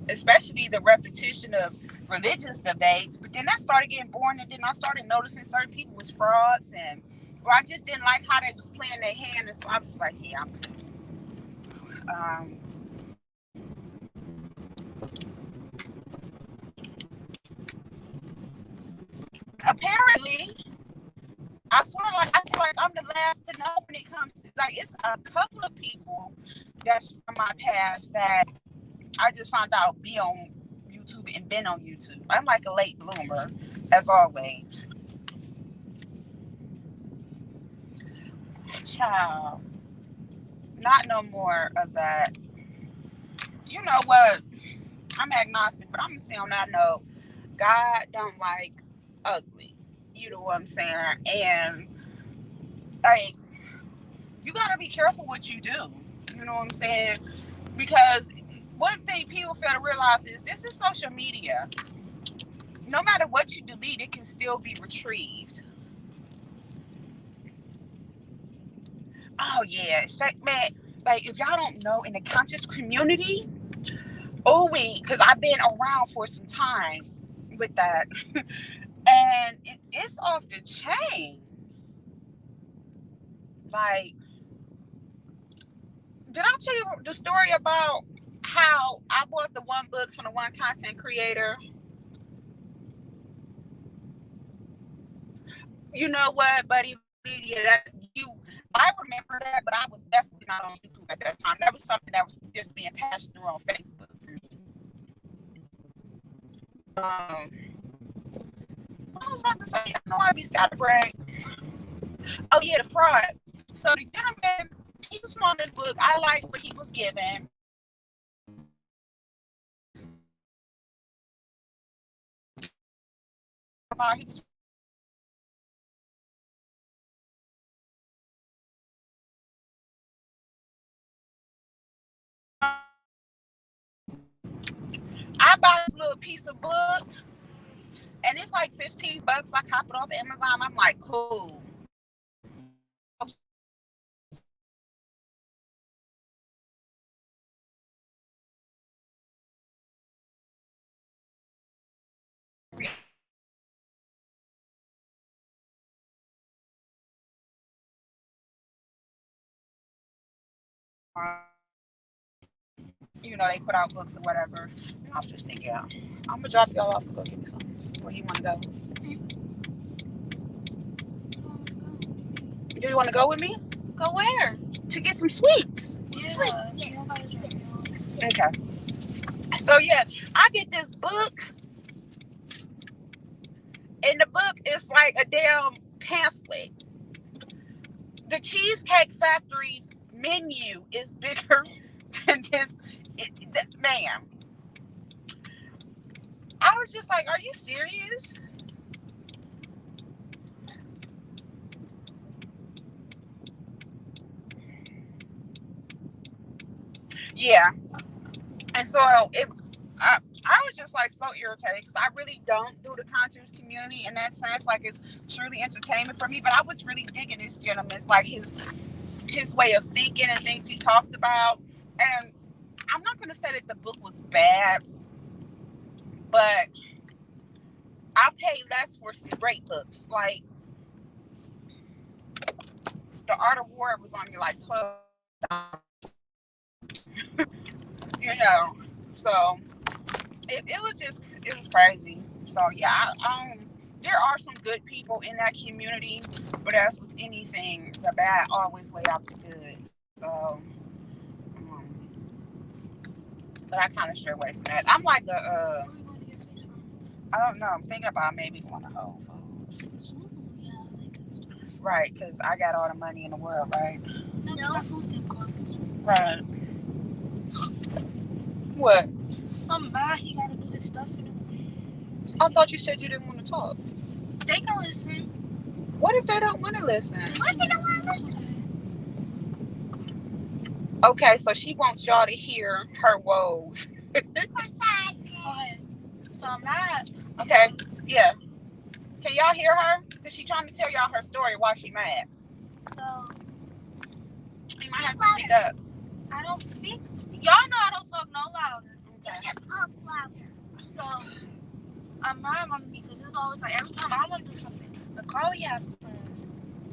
Especially the repetition of religious debates. But then that started getting boring, and then I started noticing certain people was frauds, or I just didn't like how they was playing their hand, and so I was just like, yeah. Um, Apparently, I swear, like I feel like I'm the last to know when it comes to like it's a couple of people that's from my past that I just found out be on YouTube and been on YouTube. I'm like a late bloomer, as always. Child, not no more of that. You know what? I'm agnostic, but I'm gonna say on that note, God don't like ugly. You know what I'm saying? And like, you gotta be careful what you do. You know what I'm saying? Because one thing people fail to realize is this is social media. No matter what you delete, it can still be retrieved. Oh yeah, it's like if y'all don't know in the conscious community, oh wait, because I've been around for some time with that, and it's off the chain. Like, did I tell you the story about how I bought the one book from the one content creator? You know what, buddy? Yeah, I remember that, but I was definitely not on YouTube at that time. That was something that was just being passed through on Facebook for me. I was about to say, I know I be scatterbrained. Oh yeah, the fraud. So the gentleman, he was on this book. I liked what he was given. He was I buy this little piece of book and it's like $15. I cop it off Amazon. I'm like, cool. They put out books or whatever. And I was just thinking, I'm gonna drop y'all off and go get me something. Where you wanna go? Do you wanna go with me? Go where? To get some sweets. Yeah. Sweets, yes. Okay. So yeah, I get this book, and the book is like a damn pamphlet. The Cheesecake Factory's menu is bigger than this. Man, I was just like, are you serious? Yeah. And so I was just like so irritated because I really don't do the conscious community in that sense. Like it's truly entertainment for me. But I was really digging this gentleman's like his way of thinking and things he talked about. And I'm not gonna say that the book was bad, but I paid less for some great books. Like The Art of War was only like $12, So it was crazy. So yeah, there are some good people in that community, but as with anything, the bad always weigh out the good. So, but I kind of stray away from that. I'm like Where are we going to get space from? I don't know. I'm thinking about maybe going to Whole Foods. Yeah, I like that stuff. Right, because I got all the money in the world, right? No, no. Food stamp cards. Right. What? I'm mad he got to do his stuff. I thought you said you didn't want to talk. They can listen. What if they don't want to listen? What if they don't want to listen? Okay, so she wants y'all to hear her woes. Okay. So I'm mad. Okay, yeah. Can y'all hear her? Because she's trying to tell y'all her story why she mad. So You might have to speak up. I don't speak. Y'all know I don't talk no louder. Okay. You just talk louder. So I'm mad at me because it's always like every time I want to do something, but Carly has plans.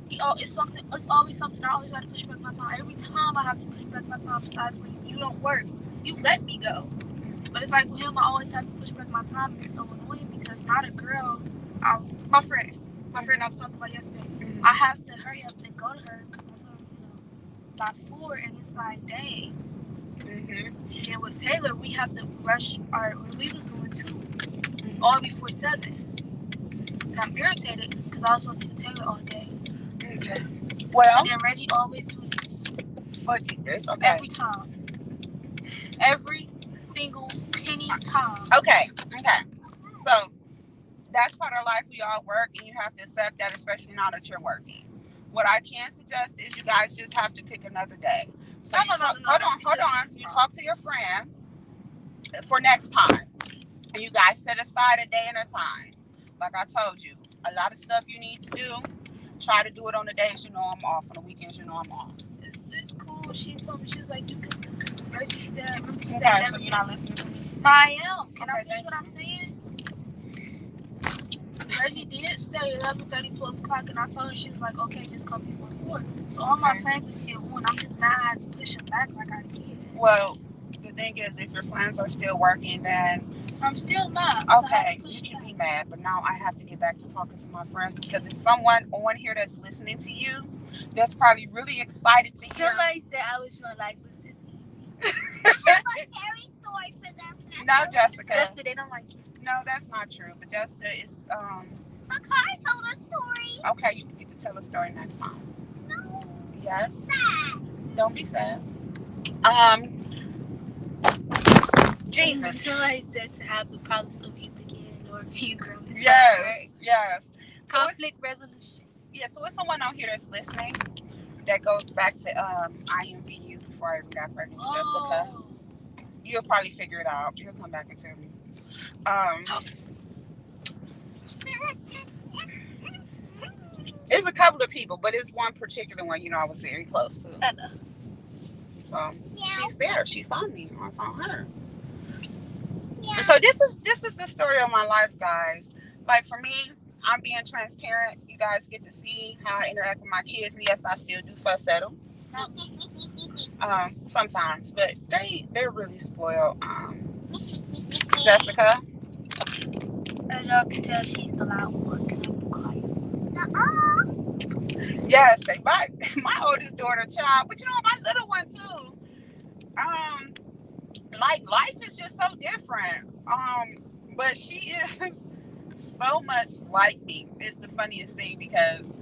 It's always something I always got to push back my time. Every time I have to push back my time. Besides when you don't work, you let me go. But it's like with him, I always have to push back my time, and it's so annoying because not a girl. My friend I was talking about yesterday. Mm-hmm. I have to hurry up and go to her because I told her, by 4, and it's like, dang. Mm-hmm. And with Taylor, we have to rush our. We was doing 2, all before 7. And I'm irritated because I was supposed to be with Taylor all day. Okay. Well, And then Reggie always do this. but it's okay. Every time. Every single penny time. Okay. So that's part of life. We all work, and you have to accept that, especially now that you're working. What I can suggest is you guys just have to pick another day. So No. hold on. You talk to your friend for next time, and you guys set aside a day and a time. Like I told you, a lot of stuff you need to do. Try to do it on the days you know I'm off. On the weekends you know I'm off. It's cool. She told me, she was like, you can still, because Reggie said, remember she said Okay, so you're not listening to me? I am. Can I Okay, finish what I'm saying? Reggie did say 11:30, 12 o'clock, and I told her, she was like, okay, just come before 4. So all my plans are still on. I'm just not had to push them back like I did. Well, the thing is, if your plans are still working, then I'm still mad. okay, you can be mad. But now I have to get back to talking to my friends because it's someone on here that's listening to you that's probably really excited to hear. Somebody said I wish my life was this easy. I have a scary story for them. No, Jessica. Jessica, they don't like you. No, that's not true. But Jessica is But Carly told a story. okay. You get to tell a story next time. No. Yes. Sad. Don't be sad. Jesus. Somebody said to have the problems of youth again or being grown. Yes. Conflict resolution. Yeah, so it's someone out here that's listening that goes back to IMVU before I even got pregnant with Jessica. You'll probably figure it out. You'll come back and tell me. There's a couple of people, but it's one particular one, I was very close to. She's there. She found me. I found her. Yeah. So this is the story of my life, guys. Like for me, I'm being transparent. You guys get to see how I interact with my kids, and yes, I still do fuss at them. Sometimes, but they're really spoiled. Jessica. As y'all can tell, she's the loud one. Yes, my oldest daughter, child, but my little one too. Like life is just so different. But she is so much like me. It's the funniest thing because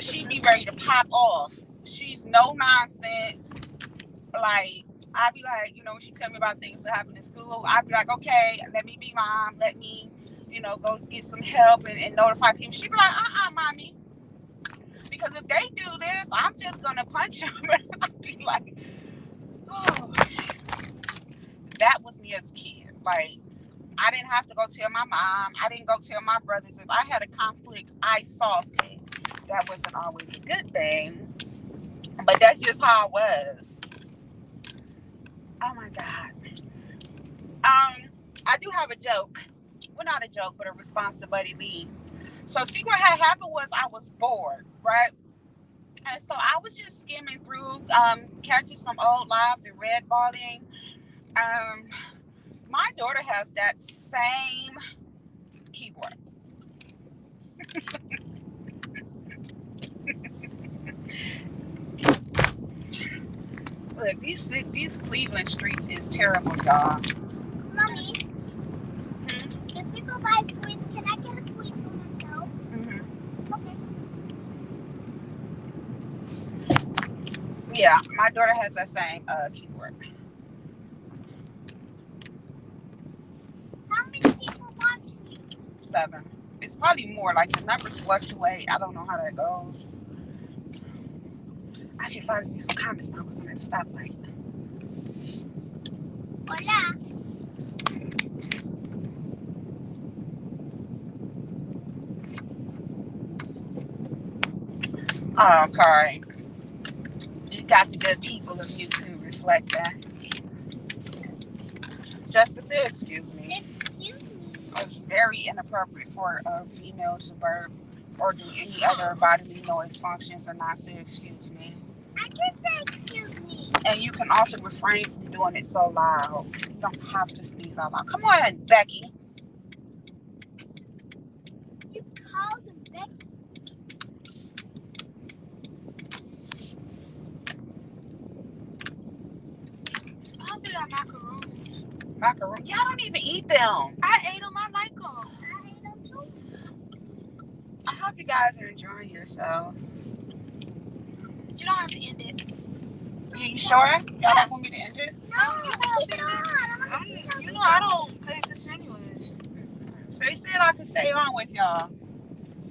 she be ready to pop off. She's no nonsense. Like, I'd be like, when she tell me about things that happen in school, I'd be like, okay, let me be mom. Let me, go get some help and notify people. She'd be like, mommy. Because if they do this, I'm just going to punch them. I'd be like, oh. That was me as a kid. Like, I didn't have to go tell my mom. I didn't go tell my brothers. If I had a conflict, I solved it. That wasn't always a good thing. But that's just how I was. Oh my God. I do have a joke. Well, not a joke, but a response to Buddy Lee. So see what had happened was I was bored, right? And so I was just skimming through, catching some old lives and red balling. Um, my daughter has that same keyboard. Look, these Cleveland streets is terrible, y'all. Mommy, if we go buy sweets, can I get a sweet for myself? Okay. Yeah, my daughter has that same keyboard. How many people watching you? 7. It's probably more. Like the numbers fluctuate. I don't know how that goes. I can finally make some comments now because I'm at a stoplight. Hola. Oh, okay. You got the good people of YouTube reflect that. Jessica said, excuse me. Excuse me. It's very inappropriate for a female to burp or do any other bodily noise functions and not say excuse me. I can say excuse me. And you can also refrain from doing it so loud. You don't have to sneeze out loud. Come on, Becky. You called him Becky. I don't think I macaroons. Macaroni. Y'all don't even eat them. I ate them. I like them. I ate them too. I hope you guys are enjoying yourself. You don't have to end it. Are you sure? Y'all don't want me to end it? No, keep it on. I want to see how You know I don't pay attention anyways. So you said I could stay on with y'all.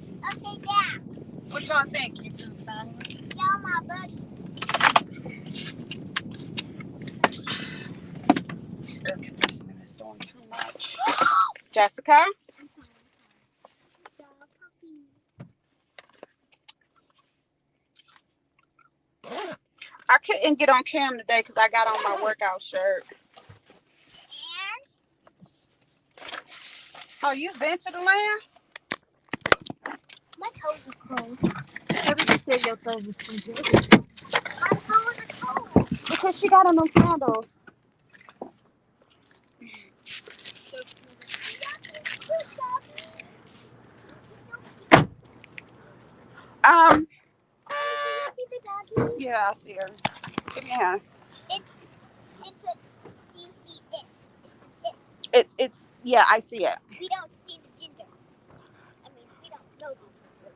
Okay, yeah. What y'all think, YouTube family? Y'all my buddies. This air conditioning is doing too much. Jessica? I couldn't get on camera today because I got on my workout shirt. And Oh, you've been to the land? my toes are cold. How did you say your toes were stupid? My toes are cold. Because she got on them sandals. Oh, do you see the doggy? Yeah, I see her. Give me a hand. It's a. Do you see it? It's yeah, I see it. We don't see the gender. I mean, we don't know the gender.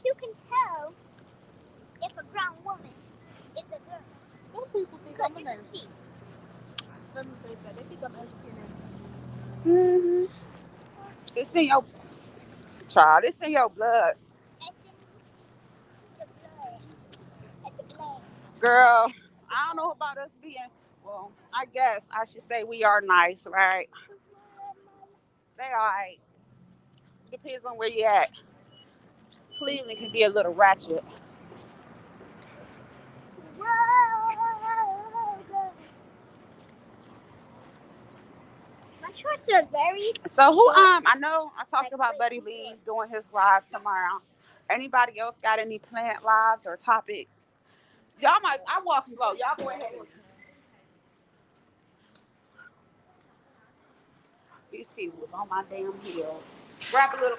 You can tell if a grown woman is a girl. What people think Because I'm a you nurse? can see. Let me say that. They think I'm STN. Mm-hmm. It's in your child. It's in your blood, It's in the blood. It's the blood. girl. I don't know about us being. Well, I guess I should say we are nice, right? They all right. Depends on where you at. Cleveland can be a little ratchet. My shorts are very. So who I know I talked about Buddy Lee doing his live tomorrow. Anybody else got any planned lives or topics? Y'all might I walk slow. Y'all go ahead. These people was on my damn heels. Grab a little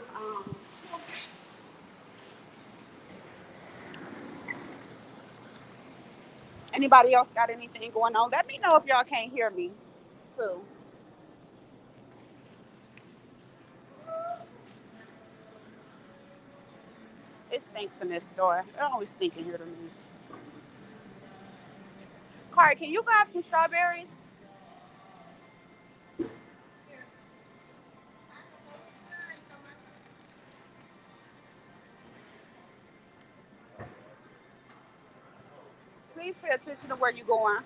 anybody else got anything going on? Let me know if y'all can't hear me too. It stinks in this store. It always stink in here to me. Carrie, can you grab some strawberries? Please pay attention to where you're going.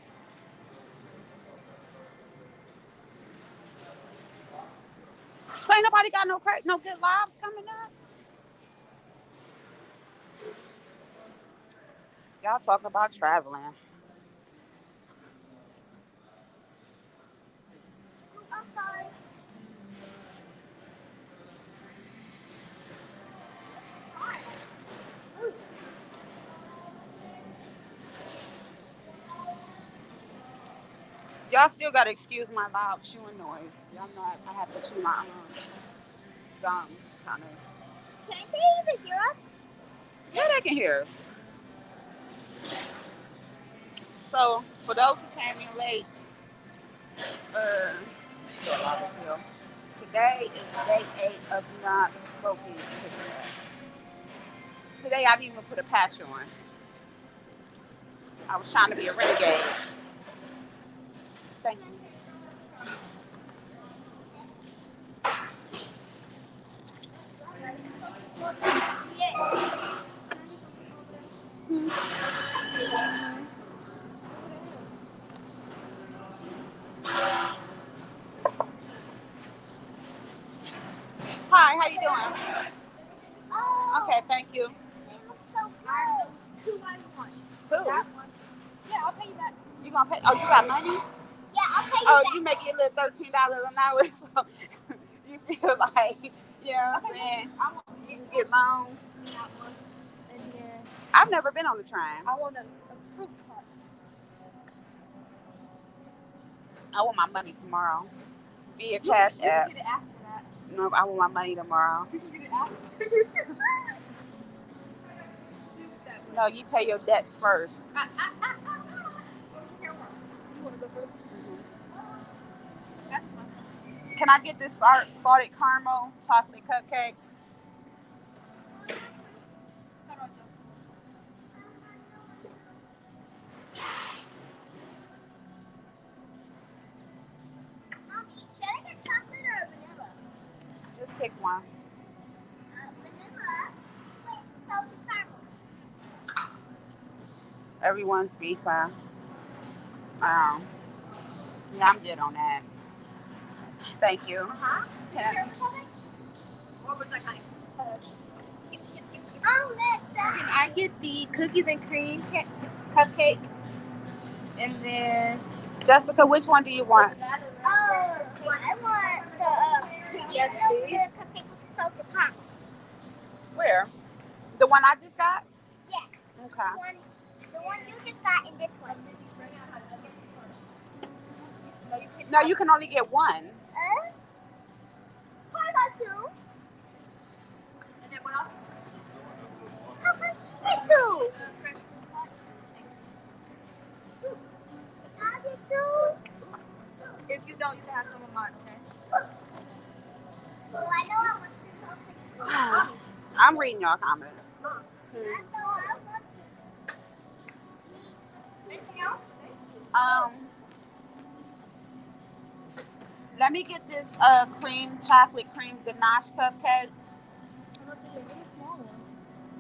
So ain't nobody got no good lives coming up. Y'all talking about traveling. I'm sorry. Y'all still gotta excuse my loud chewing noise. Y'all know I have to chew my gum, kind of. Can't they even hear us? Yeah, they can hear us. So for those who came in late, uh, so a lot of you. Today is day 8 of not smoking cigarettes. Today I didn't even put a patch on. I was trying to be a renegade. Thank you. Yes. Hi, how you doing? Oh, Okay, thank you. they look so good. 291. 2. That one. Yeah, I'll pay you back. You gonna pay? Oh, you got money? Yeah, I'll pay you Oh, back. you make your little $13 an hour, so you feel like, you know what I'm saying? I want You can get loans. that one. And then I've never been on the train. I want a fruit tart. I want my money tomorrow via You Cash can App. get it after that. No, I want my money tomorrow. You can get it after. No, you pay your debts first. You want to go first? That's fine. Can I get this salted caramel chocolate cupcake? Hold on, Mommy, should I get chocolate or vanilla? Just pick one. Vanilla. Wait, salted caramel. Everyone's beefing. Yeah, I'm good on that. Thank you. Uh-huh. Can What would you like? Oh, next. Can I get the cookies and cream cupcake? And then Jessica, which one do you want? Oh, I want the Yes, please. cupcake with salted caramel. Where? The one I just got? Yeah. Okay. The one you just got in this one. No, you can only get one. I got 2. And then what else? How much you get 2? Fresh fruit tart. I get 2. If you don't, you can have some of mine, okay? Well, I know I want the salted caramel. I'm reading your comments. I know I want to. Anything else? Um, let me get this chocolate cream ganache cupcake. Unless it's a really small one.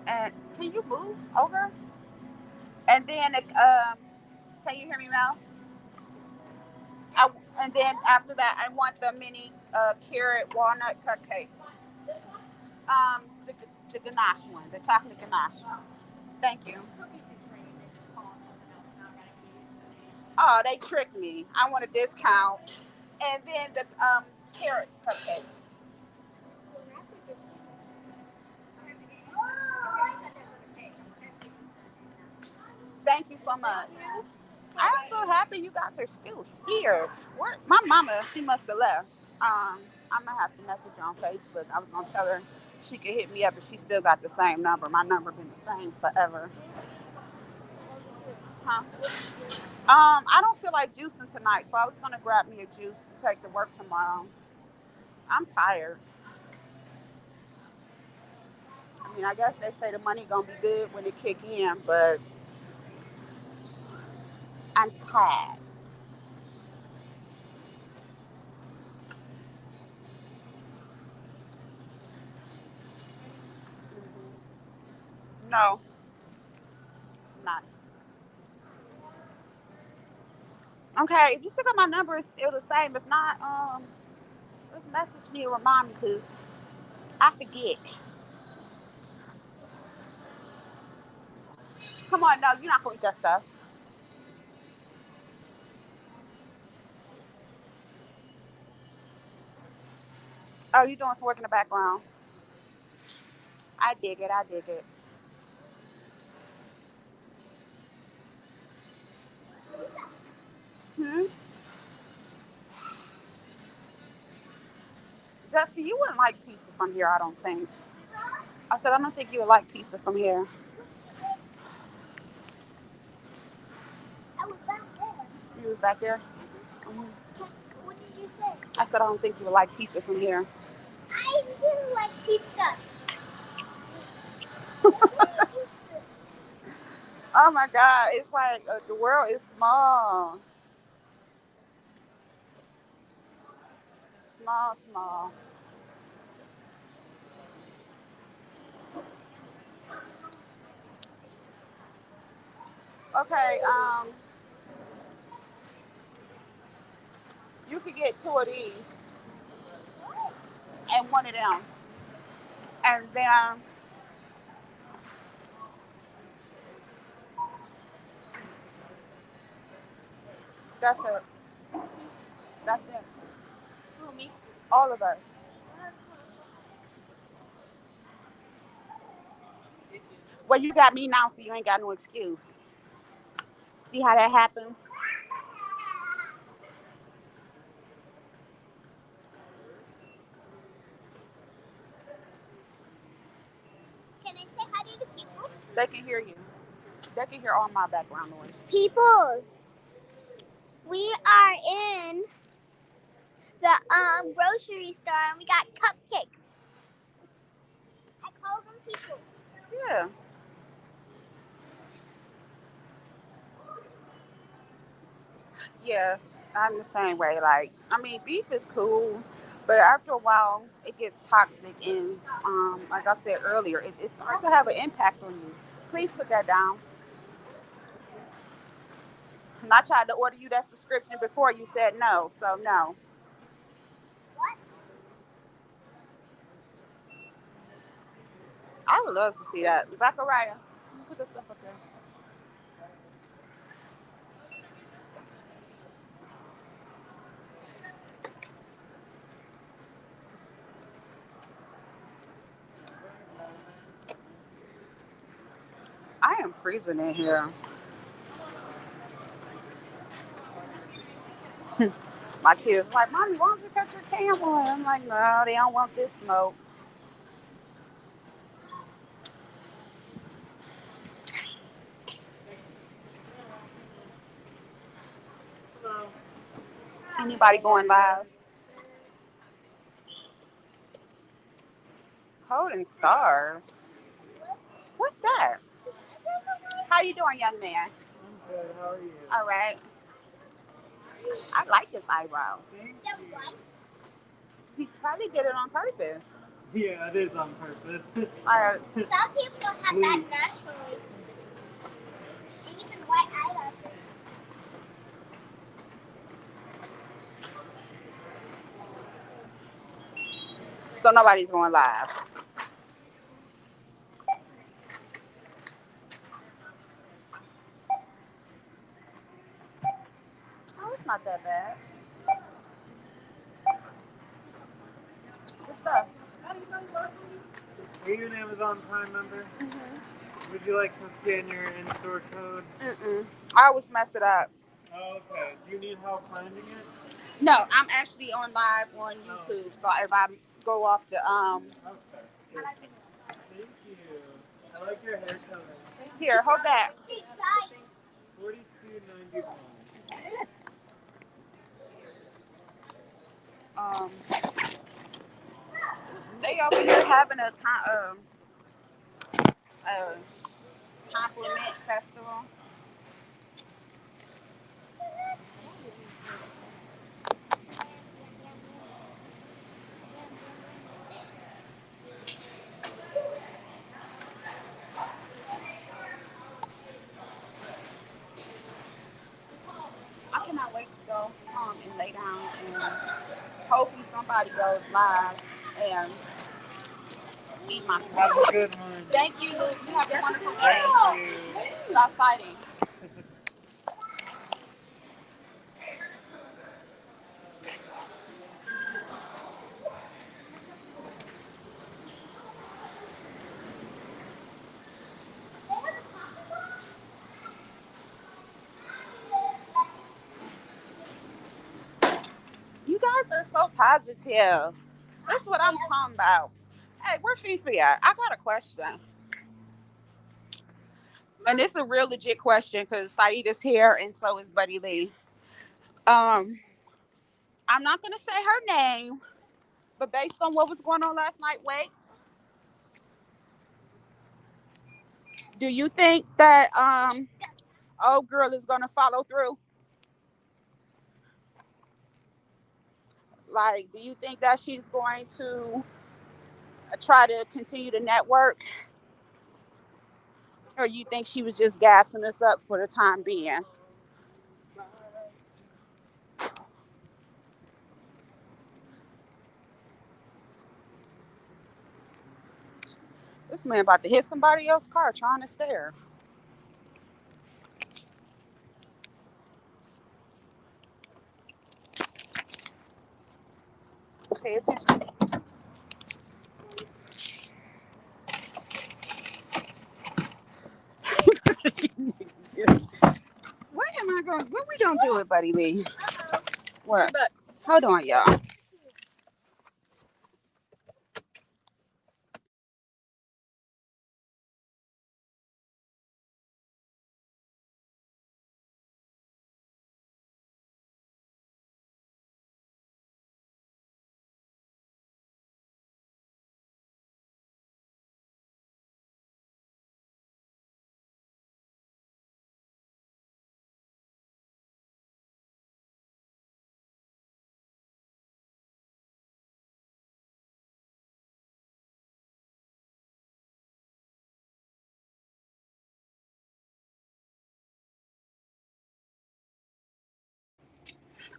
And can you move over? And then can you hear me, Mel? And then after that, I want the mini carrot walnut cupcake. The ganache one, the chocolate ganache. Thank you. Oh, they tricked me. I want a discount. And then the carrot cupcake. Thank you so much. I'm so happy you guys are still here. My mama, she must have left. I'm gonna have to message her on Facebook. I was gonna tell her she could hit me up, but she still got the same number. My number been the same forever. Huh? I don't feel like juicing tonight, so I was gonna grab me a juice to take to work tomorrow. I'm tired. I mean, I guess they say the money gonna be good when it kick in, but I'm tired. No, not. Okay, if you still got my number, it's still the same. If not, just message me and remind me because I forget. Come on, no, you're not gonna eat that stuff. Oh, you doing some work in the background. I dig it. I dig it. Hmm. Jessica, you wouldn't like pizza from here, I don't think. I said I don't think you would like pizza from here. I was back there. You was back there. Hmm. What did you say? I said I don't think you would like pizza from here. I do like pizza. Pizza. Oh my God, it's like the world is small, small, small. Okay, you could get two of these and one of them, and then that's it. That's it. Who, me? All of us. Well, you got me now, so you ain't got no excuse. See how that happens? Can I say hi to the people? They can hear you. They can hear all my background noise. Peoples, we are in the grocery store and we got cupcakes. I call them peoples. Yeah. Yeah, I'm the same way. Like, I mean, beef is cool, but after a while, it gets toxic, and like I said earlier, it starts to have an impact on you. Please put that down. And I tried to order you that subscription before you said no, so no. What? I would love to see that. Zachariah, put this stuff up there. I am freezing in here. My kids like, Mommy, why don't you cut your camera? I'm like, no, they don't want this smoke. Anybody going live? Cold and stars. What's that? How you doing, young man? I'm good. How are you? All right. I like his eyebrows. Thank The you. white? He probably did it on purpose. Yeah, it is on purpose. All right. Some people have that Bleach. naturally. And even white eyelashes. So nobody's going live. Oh, it's not that bad. Good stuff. Are you an Amazon Prime member? Would you like to scan your in-store code? Mm-mm. I always mess it up. Oh, okay. Do you need help finding it? No, I'm actually on live on Oh. YouTube. So if I go off the Okay. Thank you. I like your hair color. here, hold that. 42.91. Um, they over here having a a compliment festival. I cannot wait to go and lay down, and hopefully somebody goes live and eat my sweet. Have a good one. Thank you, Luke. You have a wonderful day. Thank you. Stop fighting. You guys are so positive. That's what I'm talking about. Hey, where Fifi at? I got a question. And it's a real legit question because Saeed is here and so is Buddy Lee. Um, I'm not gonna say her name, but based on what was going on last night, wait, do you think that old girl is gonna follow through? Like, do you think that she's going to try to continue to network, or you think she was just gassing us up for the time being? This man about to hit somebody else's car trying to stare. Pay attention. What am I going? What we gonna do it, Buddy Lee? What? Hold on, y'all.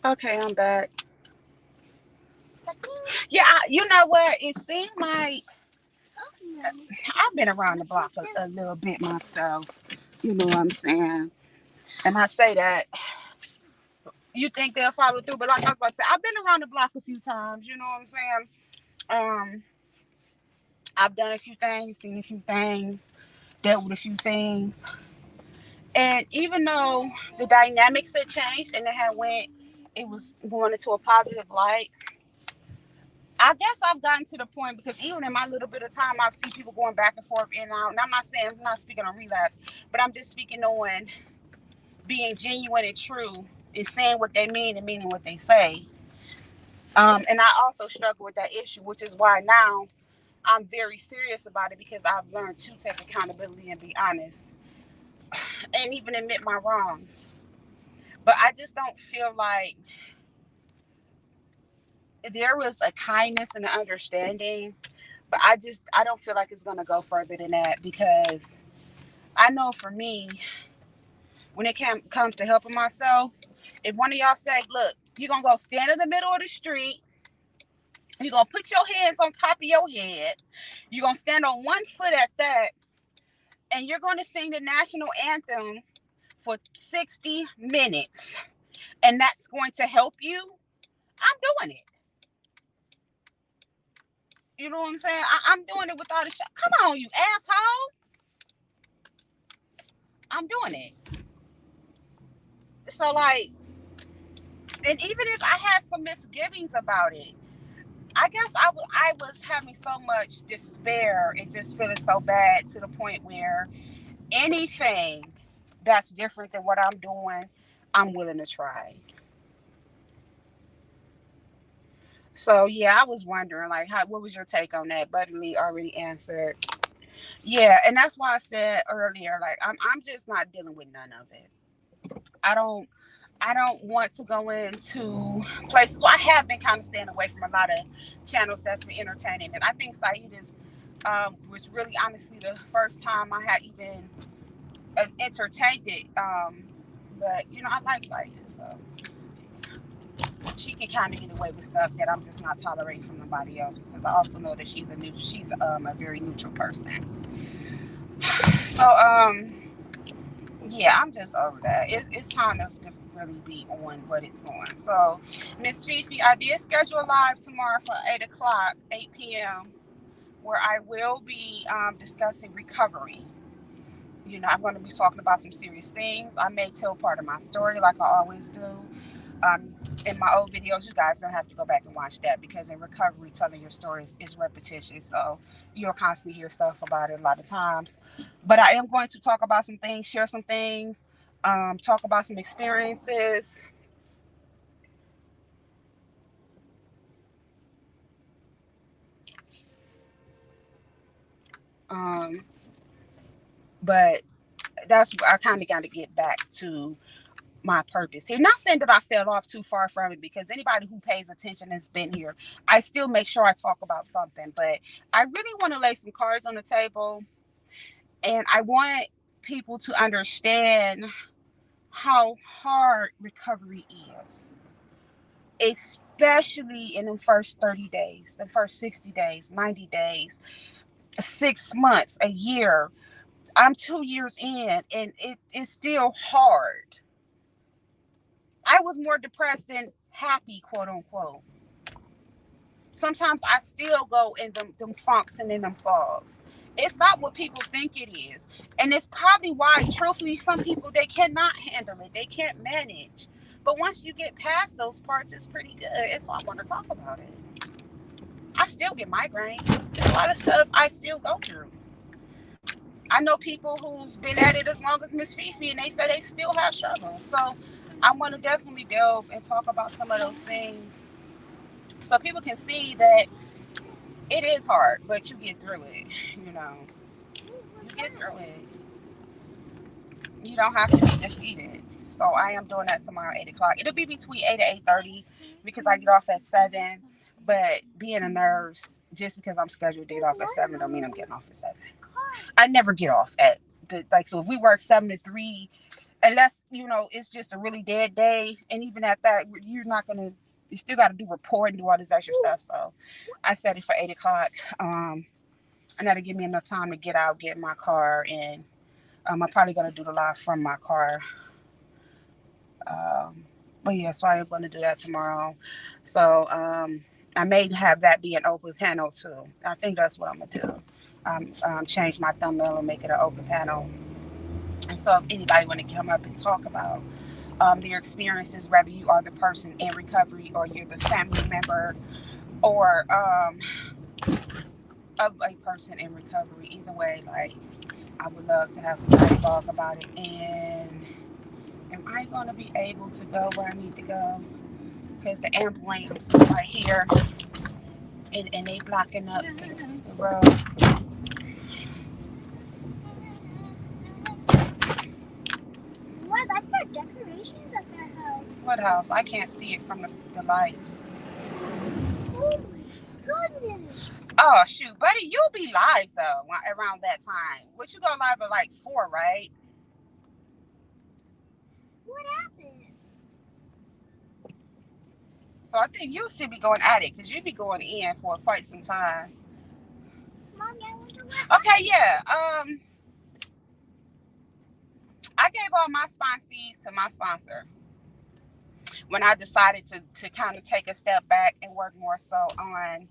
Okay, I'm back. Yeah, you know what? It seemed like I've been around the block a little bit myself. You know what I'm saying? And I say that you think they'll follow through, but like I was about to say, I've been around the block a few times. You know what I'm saying? Um, I've done a few things, seen a few things, dealt with a few things, and even though the dynamics had changed and it was going into a positive light. I guess I've gotten to the point because even in my little bit of time, I've seen people going back and forth in and out. And I'm not speaking on relapse, but I'm just speaking on being genuine and true and saying what they mean and meaning what they say. And I also struggle with that issue, which is why now I'm very serious about it because I've learned to take accountability and be honest and even admit my wrongs. But I just don't feel like there was a kindness and an understanding. But I don't feel like it's gonna go further than that because I know for me, when it comes to helping myself, if one of y'all say, "Look, you're gonna go stand in the middle of the street, you're gonna put your hands on top of your head, you're gonna stand on one foot at that, and you're gonna sing the national anthem for 60 minutes, and that's going to help you," I'm doing it. You know what I'm saying? I'm doing it without a shot. Come on, you asshole! I'm doing it. So like, and even if I had some misgivings about it, I guess I was having so much despair and just feeling so bad to the point where anything that's different than what I'm doing, I'm willing to try. So yeah, I was wondering like, what was your take on that? Buddy Lee already answered. Yeah, and that's why I said earlier, like I'm just not dealing with none of it. I don't I don't want to go into places. So I have been kind of staying away from a lot of channels that's been entertaining, and I think Saeed is was really honestly the first time I had even entertained it. But I like Saeed, so she can kind of get away with stuff that I'm just not tolerating from nobody else because I also know that she's a very neutral person. So yeah, I'm just over that. It's time to really be on what it's on. So Miss Fifi, I did schedule a live tomorrow for 8 o'clock, 8 p.m., where I will be discussing recovery. I'm going to be talking about some serious things. I may tell part of my story like I always do. Um, in my old videos, you guys don't have to go back and watch that because in recovery, telling your story is repetitious. So you'll constantly hear stuff about it a lot of times. But I am going to talk about some things, share some things, talk about some experiences. Um, but that's I kind of got to get back to my purpose here. Not saying that I fell off too far from it because anybody who pays attention has been here. I still make sure I talk about something, but I really want to lay some cards on the table and I want people to understand how hard recovery is, especially in the first 30 days, the first 60 days, 90 days, 6 months, a year. I'm 2 years in and it is still hard. I was more depressed than happy, quote unquote. Sometimes I still go in them funks and in them fogs. It's not what people think it is. And it's probably why, truthfully, some people, they cannot handle it. They can't manage. But once you get past those parts, it's pretty good. And so I want to talk about it. I still get migraines. There's a lot of stuff I still go through. I know people who's been at it as long as Miss Fifi, and they say they still have struggles. So I want to definitely delve and talk about some of those things so people can see that it is hard, but you get through it. You know, you get through it. You don't have to be defeated. So I am doing that tomorrow, 8 o'clock. It'll be between 8 and 8:30 because I get off at 7. But being a nurse, just because I'm scheduled to get off at 7, don't mean I'm getting off at 7. I never get off at so if we work 7 to 3, unless it's just a really dead day, and even at that, you're not gonna. You still got to do report and do all this extra stuff. So I set it for 8 o'clock. And that'll give me enough time to get out, get in my car, and I'm probably gonna do the live from my car. But yeah, so I am gonna do that tomorrow. So I may have that be an open panel too. I think that's what I'm gonna do. Change my thumbnail and make it an open panel. And so if anybody want to come up and talk about their experiences, whether you are the person in recovery or you're the family member or of a person in recovery, either way, like I would love to have some dialogue about it. And am I going to be able to go where I need to go? Because the ambulance is right here and they blocking up the road. Well, I like the decorations at that house. What house? I can't see it from the lights. Oh my goodness. Oh shoot, buddy, you'll be live though around that time. What you go live at like 4, right? What happened? So I think you'll still be going at it because you'll be going in for quite some time. Mommy, I wonder what. Okay, yeah. I gave all my sponsees to my sponsor when I decided to kind of take a step back and work more so on.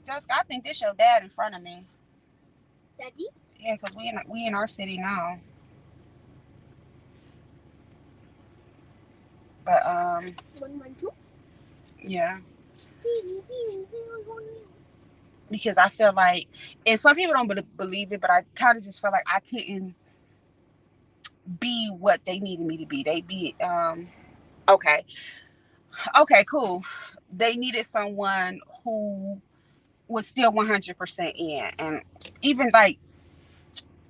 Jessica, I think this your dad in front of me. Daddy? Yeah, because we in our city now. But 112. yeah. Because I feel like, and some people don't believe it, but I kind of just feel like I couldn't be what they needed me to be. They be okay, cool. They needed someone who was still 100% in. And even like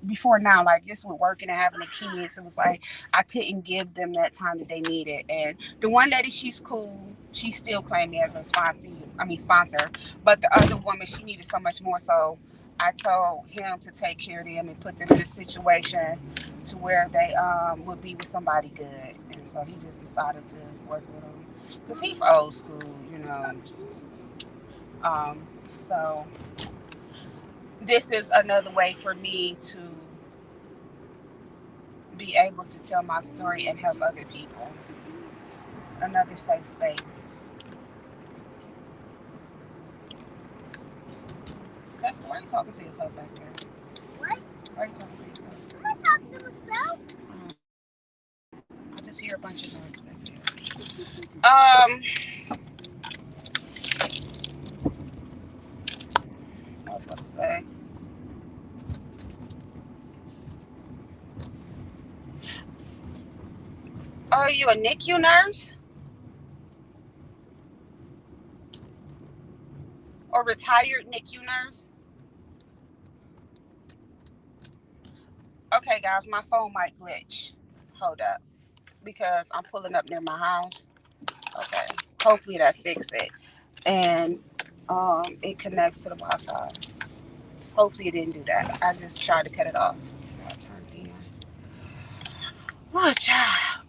before now, like just with working and having the kids, it was like I couldn't give them that time that they needed. And the one lady, she's cool. She still claimed me as a sponsor. I mean sponsor. But the other woman, she needed so much more. So I told him to take care of them and put them in a situation to where they would be with somebody good. And so he just decided to work with them because he's old school, you know. Um, so this is another way for me to be able to tell my story and help other people. Another safe space. That's why are you talking to yourself back there? What? Why are you talking to yourself? I'm not talking to myself. I just hear a bunch of noise back there. I was about to say. Oh, you a NICU nurse or retired NICU nurse? Okay, guys, my phone might glitch. Hold up, because I'm pulling up near my house. Okay, hopefully that fixed it, and it connects to the Wi-Fi. Hopefully it didn't do that. I just tried to cut it off. I turned in. Oh, child.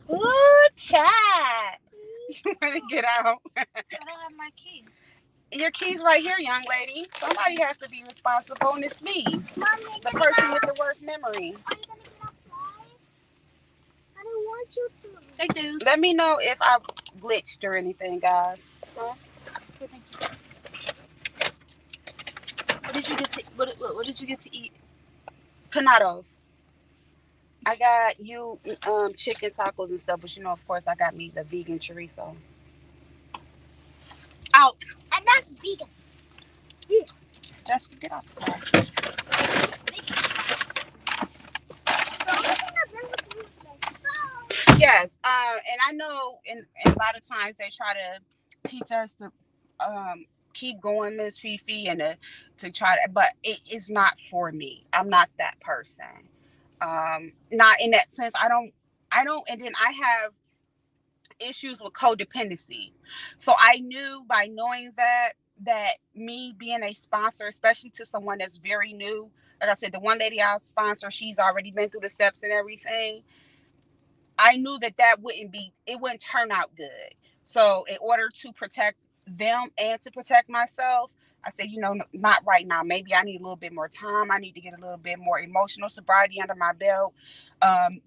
Oh, child. You want to get out? I don't have my key. Your key's right here, young lady. Somebody has to be responsible, and it's me, Mom, the person with the worst memory. are you gonna get off live? I don't want you to. Take those. Let me know if I've glitched or anything, guys. Huh? Okay, thank you. What did you get to? What did you get to eat? Canados. I got you chicken tacos and stuff, but you know, of course, I got me the vegan chorizo. Out. And that's vegan. That's get off the car. It's vegan. The only thing I've done with you is like, Yes, and I know, and a lot of times they try to teach us to keep going, Miss Fifi, and to try to, but it is not for me. I'm not that person. Not in that sense. I don't, and then I have issues with codependency. So I knew by knowing that me being a sponsor, especially to someone that's very new, like I said, the one lady I sponsor, she's already been through the steps and everything. I knew it wouldn't turn out good. So in order to protect them and to protect myself, I said, not right now. Maybe I need a little bit more time. I need to get a little bit more emotional sobriety under my belt.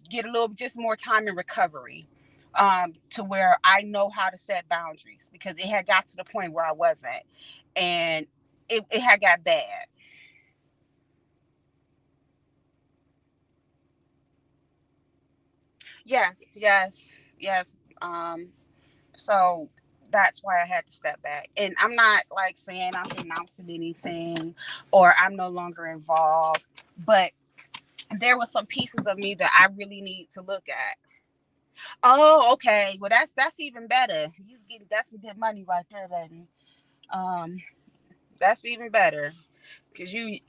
Get a little just more time in recovery, to where I know how to set boundaries, because it had got to the point where I wasn't, and it had got bad. Yes, yes, yes. So that's why I had to step back. And I'm not like saying I'm denouncing anything or I'm no longer involved, but there was some pieces of me that I really need to look at. Oh, okay. Well, that's even better. That's some good money right there, baby. Um, that's even better because you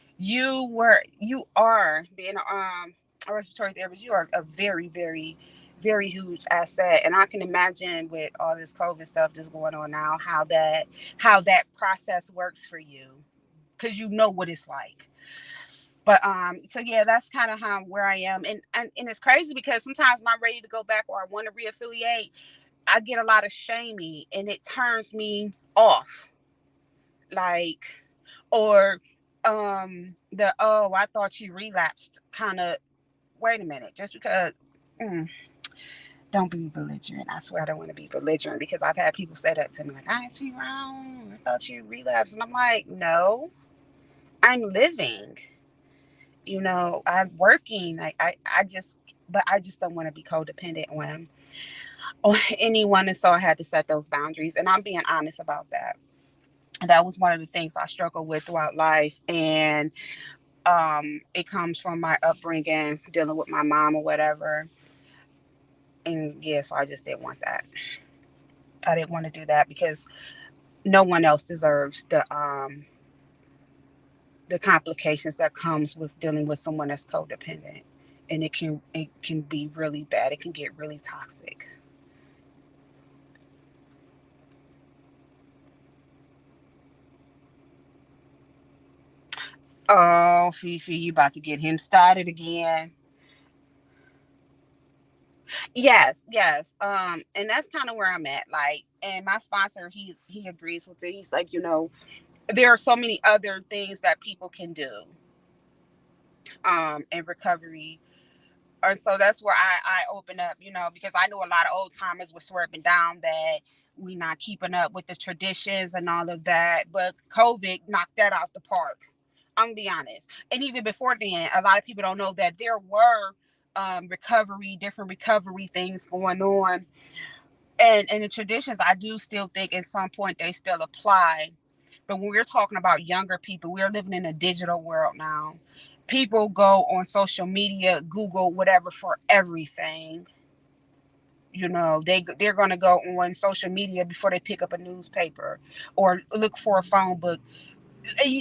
are being a respiratory therapist. You are a very very very huge asset, and I can imagine with all this COVID stuff just going on now how that process works for you, because you know what it's like. But so yeah, that's kind of how where I am, and it's crazy because sometimes when I'm ready to go back or I want to reaffiliate, I get a lot of shaming, and it turns me off, like, or the oh, I thought you relapsed kind of. Wait a minute, just because. mm, don't be belligerent. I swear I don't want to be belligerent, because I've had people say that to me, like, I see you around, I thought you relapsed, and I'm like, no, I'm living. I'm working. I just, but I just don't want to be codependent on anyone, and so I had to set those boundaries, and I'm being honest about that. That was one of the things I struggled with throughout life, and it comes from my upbringing, dealing with my mom or whatever. And yeah, so I just didn't want that. I didn't want to do that because no one else deserves the the complications that comes with dealing with someone that's codependent, and it can be really bad. It can get really toxic. Oh, Fifi, you about to get him started again. Yes, yes. And that's kind of where I'm at. Like, and my sponsor, he agrees with it. He's like, there are so many other things that people can do in recovery. And so that's where I open up, because I know a lot of old timers were swerving down that we not keeping up with the traditions and all of that. But COVID knocked that out the park. I'm gonna be honest. And even before then, a lot of people don't know that there were different recovery things going on. And the traditions, I do still think at some point they still apply. But when we're talking about younger people, we're living in a digital world now. People go on social media, Google, whatever, for everything. They're going to go on social media before they pick up a newspaper or look for a phone book.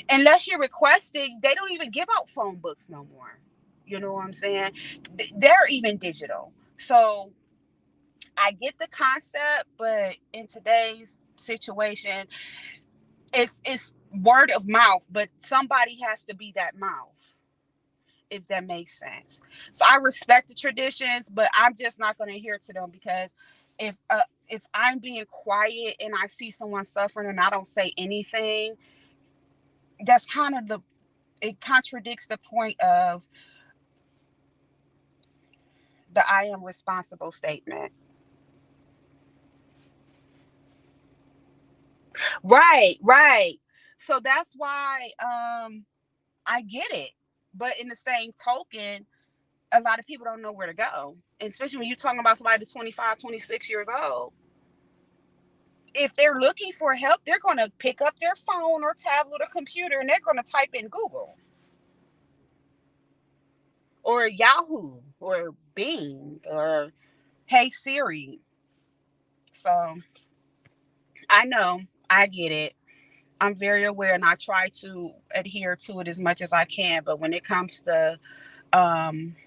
Unless you're requesting, they don't even give out phone books no more. You know what I'm saying? They're even digital. So I get the concept, but in today's situation, it's word of mouth, but somebody has to be that mouth, if that makes sense. So I respect the traditions, but I'm just not going to adhere to them, because if I'm being quiet and I see someone suffering and I don't say anything, that's kind of it contradicts the point of the I am responsible statement. Right, right. So that's why I get it. But in the same token, a lot of people don't know where to go. And especially when you're talking about somebody that's 25, 26 years old. If they're looking for help, they're going to pick up their phone or tablet or computer and they're going to type in Google or Yahoo or Bing or Hey Siri. So I know, I get it. I'm very aware and I try to adhere to it as much as I can. But when it comes to um,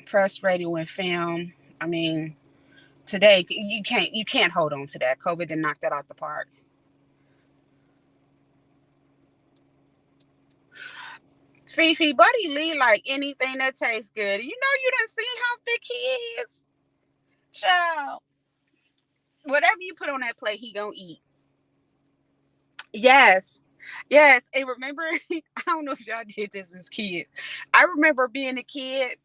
press, radio, and film, I mean, today you can't hold on to that. COVID did knock that out the park. Fifi, Buddy Lee like anything that tastes good. You done seen how thick he is, child. Whatever you put on that plate, he gonna eat. Yes, yes. And remember, I don't know if y'all did this as kids. I remember being a kid,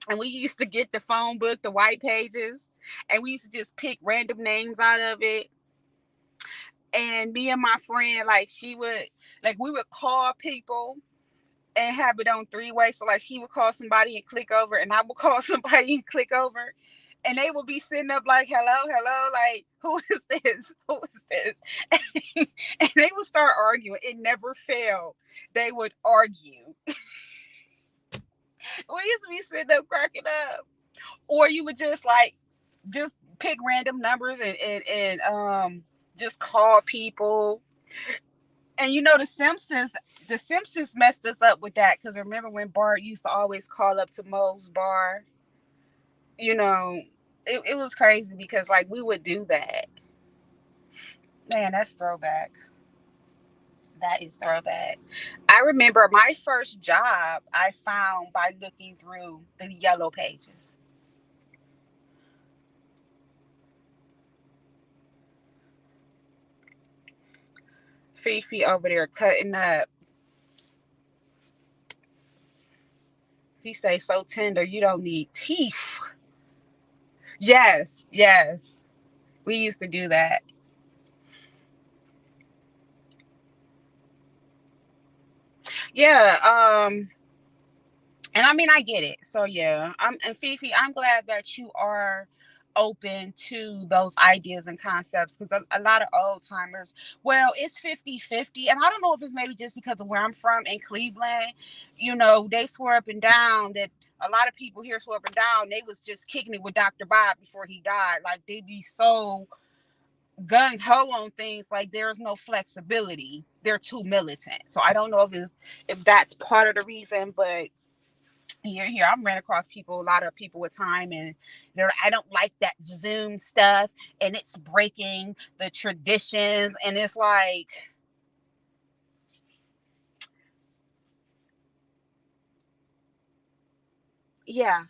and we used to get the phone book, the white pages, and we used to just pick random names out of it. And me and my friend, like we would call people and have it on three-way. So like she would call somebody and click over, and I would call somebody and click over. And they would be sitting up like, hello, hello, like, who is this? Who is this? And they would start arguing. It never failed. They would argue. We used to be sitting up cracking up. Or you would just pick random numbers and just call people. And the Simpsons messed us up with that, because remember when Bart used to always call up to Moe's bar? You know, it was crazy because like we would do that. Man, that's throwback. That is throwback. I remember my first job I found by looking through the yellow pages. Fifi over there cutting up. He say so tender you don't need teeth. Yes, yes. We used to do that. Yeah, and I mean I get it. So yeah, and Fifi, I'm glad that you are open to those ideas and concepts, because a lot of old timers, well, it's 50-50, and I don't know if it's maybe just because of where I'm from in Cleveland. They swear up and down that a lot of people here swear up and down they was just kicking it with Dr. Bob before he died. Like they'd be so gung ho on things, like there's no flexibility. They're too militant. So I don't know if that's part of the reason, but here I'm ran across people, a lot of people with time, and I don't like that Zoom stuff, and it's breaking the traditions, and it's like, yeah,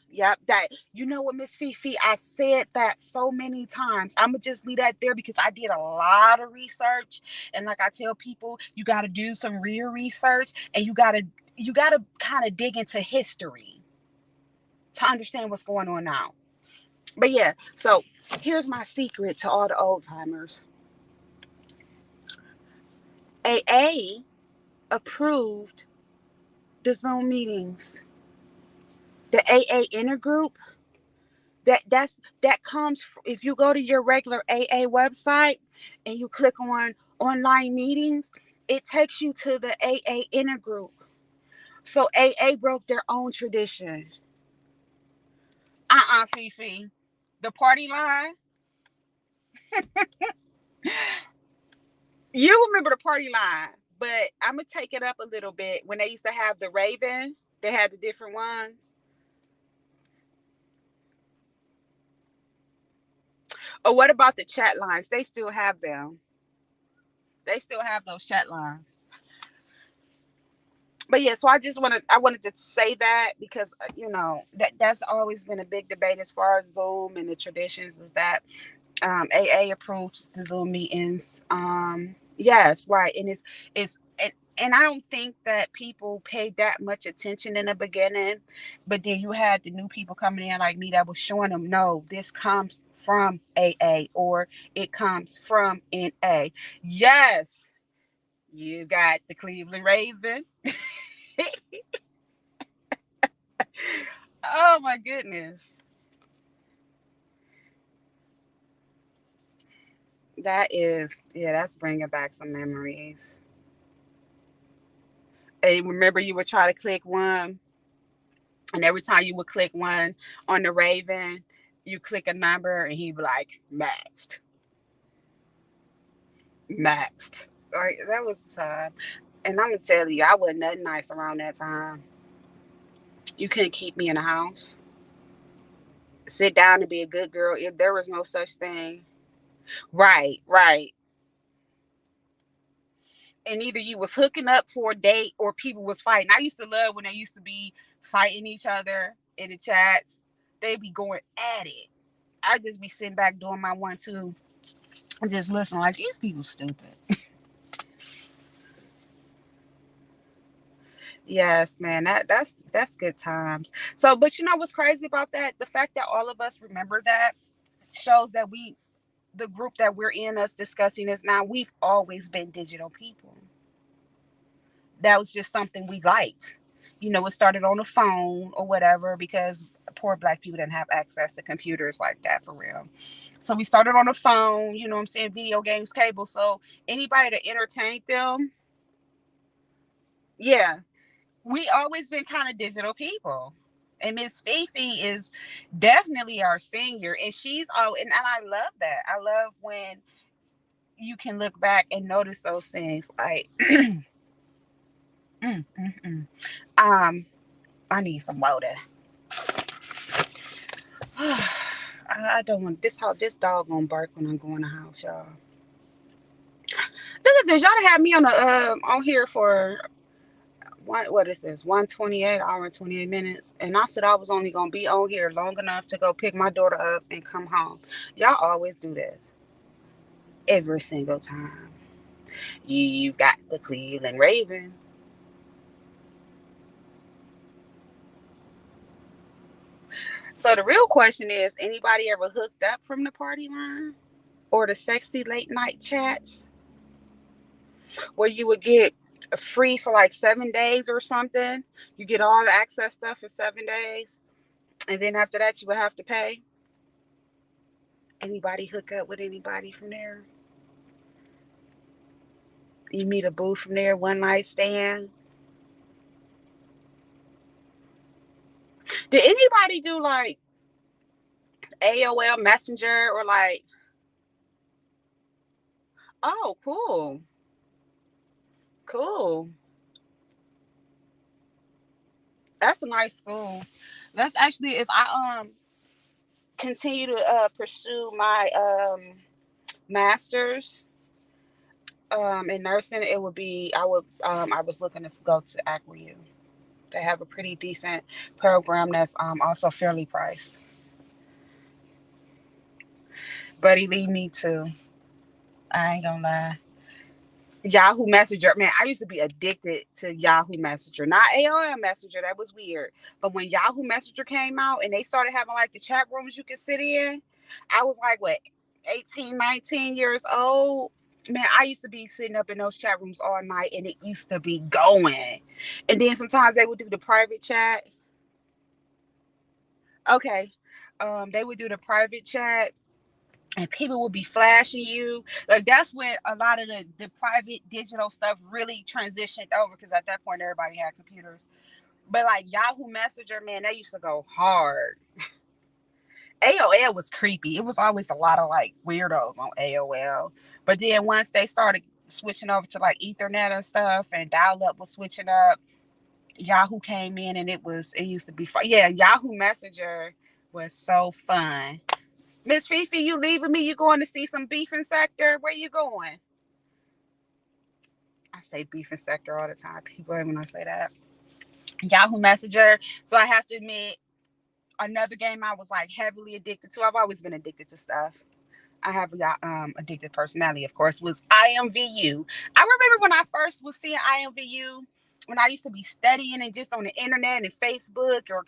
that, you know what, Miss Fifi, I said that so many times. I'm gonna just leave that there because I did a lot of research, and like I tell people, you got to do some real research, and you got to kind of dig into history to understand what's going on now. But yeah, so here's my secret to all the old timers. AA approved the Zoom meetings. The AA intergroup, that comes, if you go to your regular AA website and you click on online meetings, it takes you to the AA intergroup. So AA broke their own tradition. Fifi. The party line. You remember the party line, but I'm gonna take it up a little bit. When they used to have the Raven, they had the different ones. Or what about the chat lines? They still have them. They still have those chat lines. But yeah, so I wanted to say that because that's always been a big debate as far as Zoom and the traditions, is that AA approved the Zoom meetings. Yes, right, and it's and I don't think that people paid that much attention in the beginning, but then you had the new people coming in like me that was showing them, no, this comes from AA, or it comes from NA. Yes, you got the Cleveland Raven. Oh my goodness. That's bringing back some memories. Hey, remember you would try to click one, and every time you would click one on the Raven, you click a number, and he'd be like, maxed, maxed. Like, that was the time. And I'm gonna tell you, I wasn't that nice around that time. You couldn't keep me in the house. Sit down and be a good girl. If there was no such thing. Right, right. And either you was hooking up for a date or people was fighting. I used to love when they used to be fighting each other in the chats. They'd be going at it. I'd just be sitting back doing my 1 2 and just listening like, these people stupid. Yes, man, that's good times. So, but you know what's crazy about that? The fact that all of us remember that shows that the group that we're in, us discussing this now, we've always been digital people. That was just something we liked. It started on a phone or whatever, because poor black people didn't have access to computers like that for real. So we started on a phone, what I'm saying, video games, cable. So anybody that entertained them, yeah, we always been kind of digital people. And Miss Fifi is definitely our senior, and she's all, and I love that. I love when you can look back and notice those things. Like, mm, mm, mm. I need some water. I don't want this dog gonna bark when I go in the house, y'all. Look at this. Y'all done had me on here for what is this? 128 hour and 28 minutes. And I said I was only gonna be on here long enough to go pick my daughter up and come home. Y'all always do this. Every single time. You've got the Cleveland Raven. So the real question is, anybody ever hooked up from the party line? Or the sexy late night chats? Where you would get free for like 7 days or something. You get all the access stuff for 7 days, and then after that, you would have to pay. Anybody hook up with anybody from there? You meet a boo from there, one night stand. Did anybody do like AOL Messenger or like Oh, cool. Cool. That's a nice school. That's actually if I continue to pursue my masters in nursing, it would be I was looking to go to AquaU. They have a pretty decent program that's also fairly priced. But he lead me to, I ain't gonna lie, Yahoo Messenger. Man, I used to be addicted to Yahoo Messenger, not AOL Messenger. That was weird. But when Yahoo Messenger came out and they started having like the chat rooms you could sit in, I was like, what, 18, 19 years old? Man, I used to be sitting up in those chat rooms all night and it used to be going. And then sometimes they would do the private chat. Okay. They would do the private chat and people will be flashing you. Like that's when a lot of the private digital stuff really transitioned over because at that point everybody had computers. But like Yahoo Messenger, man, they used to go hard. AOL was creepy. It was always a lot of like weirdos on AOL. But then once they started switching over to like Ethernet and stuff and dial up was switching up, Yahoo came in and it used to be fun. Yeah, Yahoo Messenger was so fun. Miss Fifi, you leaving me? You going to see some beef in sector? Where you going? I say beef and sector all the time. People hate when I say that. Yahoo Messenger. So I have to admit, another game I was like heavily addicted to. I've always been addicted to stuff. I have addicted personality, of course, was IMVU. I remember when I first was seeing IMVU, when I used to be studying and just on the internet and Facebook or,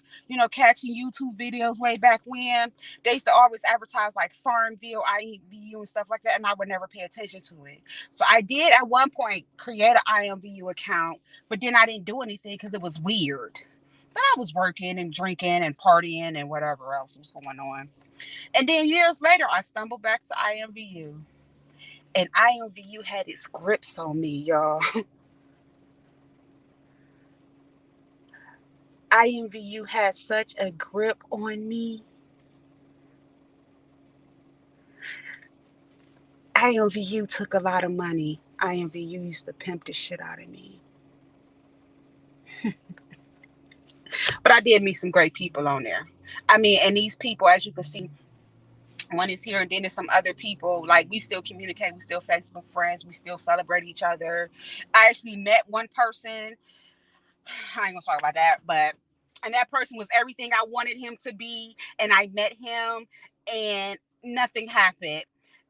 catching YouTube videos way back when, they used to always advertise like Farmville, IMVU and stuff like that, and I would never pay attention to it. So I did at one point create an IMVU account, but then I didn't do anything because it was weird. But I was working and drinking and partying and whatever else was going on. And then years later, I stumbled back to IMVU. And IMVU had its grips on me, y'all. IMVU had such a grip on me. IMVU took a lot of money. IMVU used to pimp the shit out of me. But I did meet some great people on there. I mean, and these people, as you can see, one is here and then there's some other people. Like, we still communicate. We still Facebook friends. We still celebrate each other. I actually met one person. I ain't gonna talk about that, but and that person was everything I wanted him to be, and I met him, and nothing happened.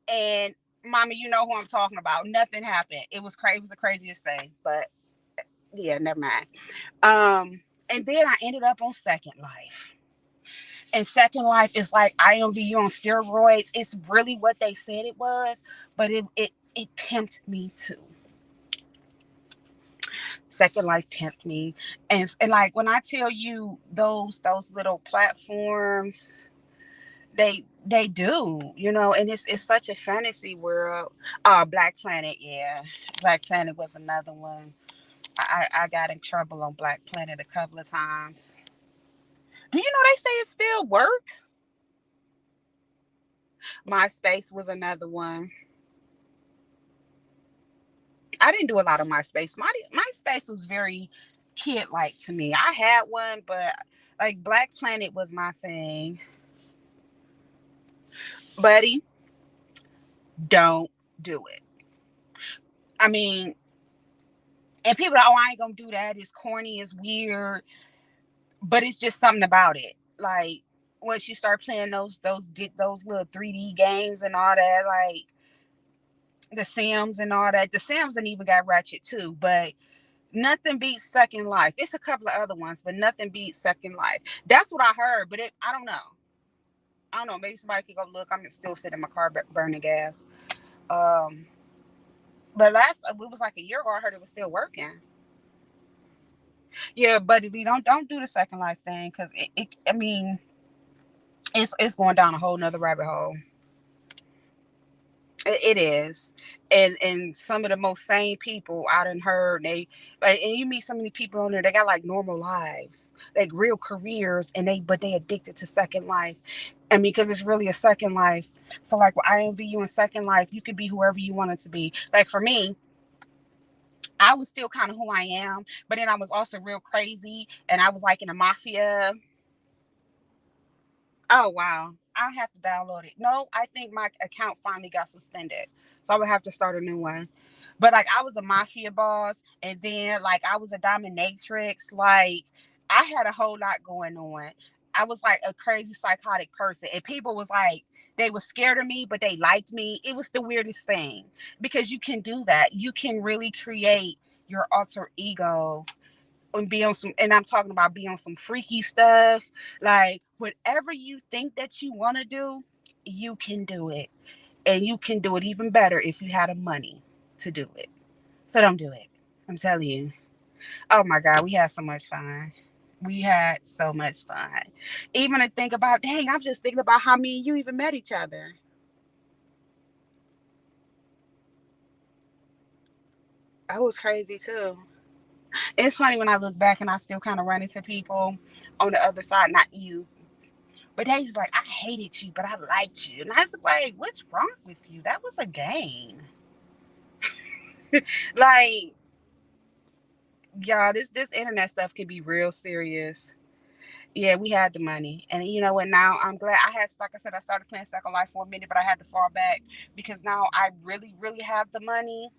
And Mama, you know who I'm talking about. Nothing happened. It was crazy. It was the craziest thing. But yeah, never mind. And then I ended up on Second Life. And Second Life is like IMVU on steroids. It's really what they said it was, but it pimped me too. Second Life pimped me, and like when I tell you those little platforms, they do, and it's such a fantasy world. Black Planet, yeah, Black Planet was another one. I got in trouble on Black Planet a couple of times. Do you know they say it still work? MySpace was another one. I didn't do a lot of MySpace. MySpace was very kid like to me. I had one, but like Black Planet was my thing. Buddy, don't do it. I mean, and people are, oh, I ain't gonna do that. It's corny, it's weird, but it's just something about it. Like once you start playing those little 3D games and all that, like the Sims and all that. The Sims and even got ratchet too, but nothing beats Second Life. It's a couple of other ones, but nothing beats Second Life. That's what I heard, but I don't know. I don't know. Maybe somebody could go look. I'm still sitting in my car burning gas. Um, but it was like a year ago. I heard it was still working. Yeah, but Lee, don't do the Second Life thing because I mean, it's going down a whole nother rabbit hole. It is, and some of the most sane people I done heard, they like, and you meet so many people on there, they got like normal lives, like real careers, and but they addicted to Second Life. I mean, because it's really a Second Life. So like, I envy you in Second Life. You could be whoever you wanted to be. Like for me, I was still kind of who I am, but then I was also real crazy, and I was like in a mafia. Oh wow. I have to download it. No, I think my account finally got suspended. So I would have to start a new one. But like, I was a mafia boss, and then like I was a dominatrix. Like, I had a whole lot going on. I was like a crazy psychotic person. And people was like, they were scared of me, but they liked me. It was the weirdest thing. Because you can do that. You can really create your alter ego and be on some, and I'm talking about be on some freaky stuff. Like, whatever you think that you want to do, you can do it. And you can do it even better if you had the money to do it. So don't do it. I'm telling you. Oh my God, we had so much fun. We had so much fun. Even to think about, dang, I'm just thinking about how me and you even met each other. That was crazy too. It's funny when I look back and I still kind of run into people on the other side, not you. But they's like, I hated you, but I liked you. And I was like, what's wrong with you? That was a game. Like, y'all, this internet stuff can be real serious. Yeah, we had the money. And you know what? Now I'm glad I had, like I said, I started playing Second Life for a minute, but I had to fall back because now I really, really have the money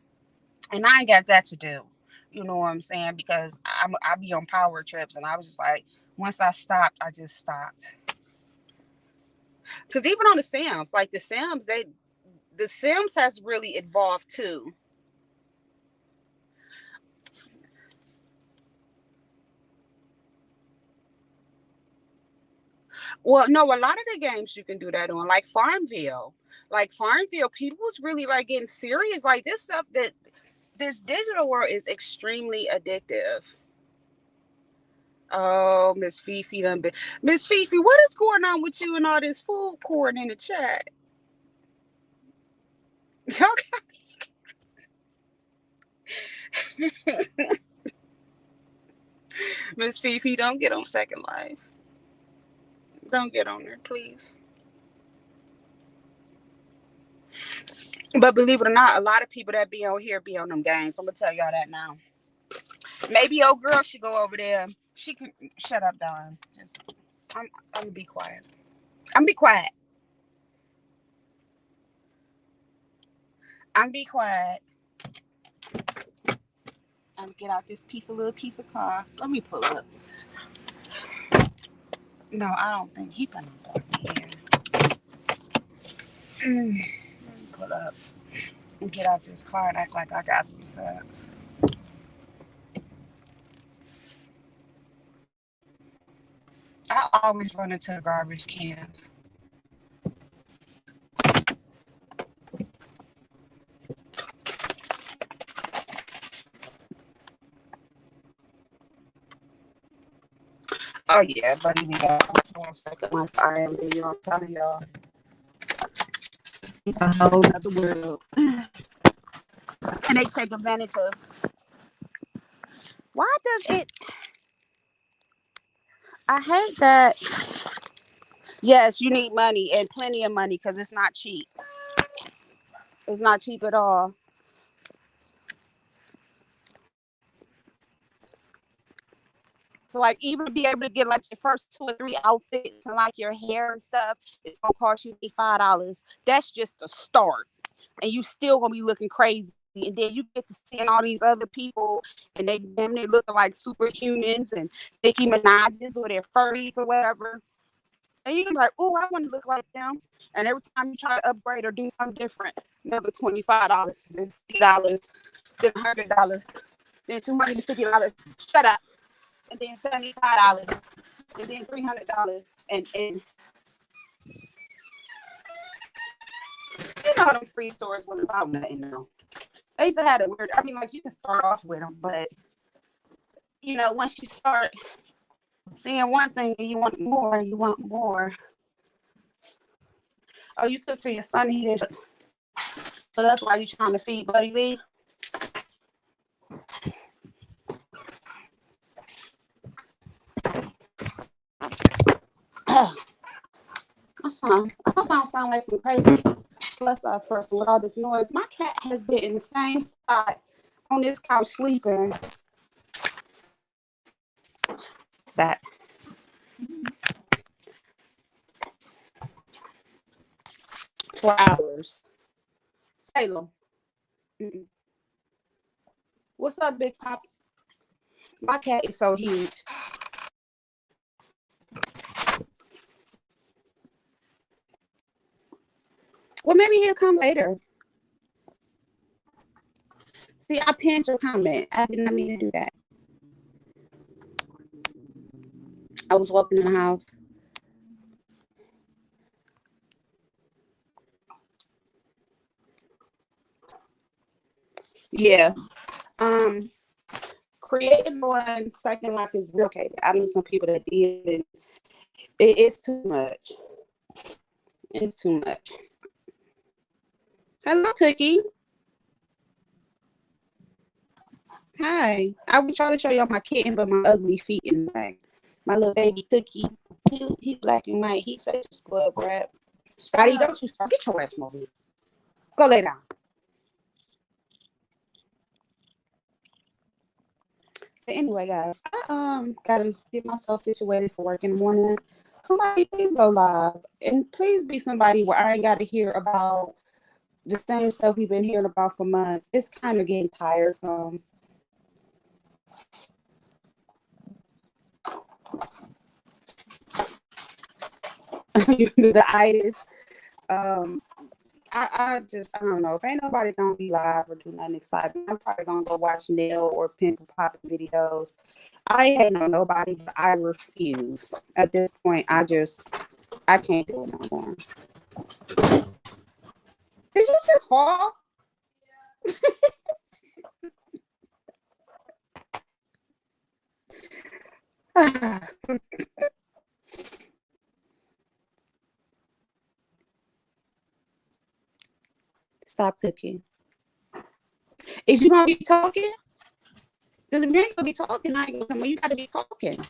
and I ain't got that to do. You know what I'm saying? Because I be on power trips and I was just like, once I stopped, I just stopped. Because even on the Sims, like the Sims has really evolved too. Well, no, a lot of the games you can do that on, like Farmville. Like Farmville, people was really like getting serious. Like this stuff that this digital world is extremely addictive. Oh, Miss Fifi done been. Miss Fifi, what is going on with you and all this food pouring in the chat? Miss Fifi, don't get on Second Life. Don't get on there, please. But believe it or not, a lot of people that be on here be on them games. I'm gonna tell y'all that now. Maybe old girl should go over there. She can shut up, Don. Just I'm gonna be quiet. I'm be quiet. I'm be quiet. I'm gonna get out this little piece of car. Let me pull up. No, I don't think he gonna block me here. Let me pull up and get out this car and act like I got some sense. I always run into the garbage cans. Oh yeah, buddy, we got 1 second on fire video. I'm telling y'all, it's a whole other world, and they take advantage of. Why does it? I hate that. Yes, you need money and plenty of money because it's not cheap. It's not cheap at all. So like even to be able to get like your first 2 or 3 outfits and like your hair and stuff, it's gonna cost you $5. That's just a start. And you still gonna be looking crazy. And then you get to seeing all these other people and they damn near looking like superhumans and Nicki Minaj's or their furries or whatever. And you can be like, oh, I want to look like them. And every time you try to upgrade or do something different, another $25, then $50, then $100, then $250. Shut up. And then $75, and then $300, and you know them free stores wasn't about nothing though. They used to have a weird. I mean, like you can start off with them, but you know once you start seeing one thing and you want more, you want more. Oh, you cook for your son? He did. So that's why you're trying to feed Buddy Lee. My son, I hope I don't sound like some crazy plus size person with all this noise. My cat has been in the same spot on this couch sleeping. What's that? For hours. Salem. Mm-mm. What's up, Big Pop? My cat is so huge. Well, maybe he'll come later. See, I pinned your comment. I did not mean to do that. I was walking in the house. Yeah. Um, Creative one second life is real okay. I know some people that did it. It's too much. It's too much. Hello, Cookie. Hi. I was trying to show y'all my kitten, but my ugly feet in the back. My little baby Cookie. He black and white. He's such a spoiled brat. Scotty, don't you start. Get your ass from over here. Go lay down. But anyway, guys, I gotta get myself situated for work in the morning. Somebody please go live. And please be somebody where I ain't gotta hear about the same stuff we've been hearing about for months. It's kind of getting tiresome. The itis. Um, I don't know. If ain't nobody gonna be live or do nothing exciting, I'm probably gonna go watch Nail or Pimple Pop videos. I ain't know nobody, but I refuse. At this point, I can't do it no more. Did you just fall? Stop cooking. Is you gonna be talking? Because if you ain't gonna be talking, I ain't gonna come on. You gotta be talking.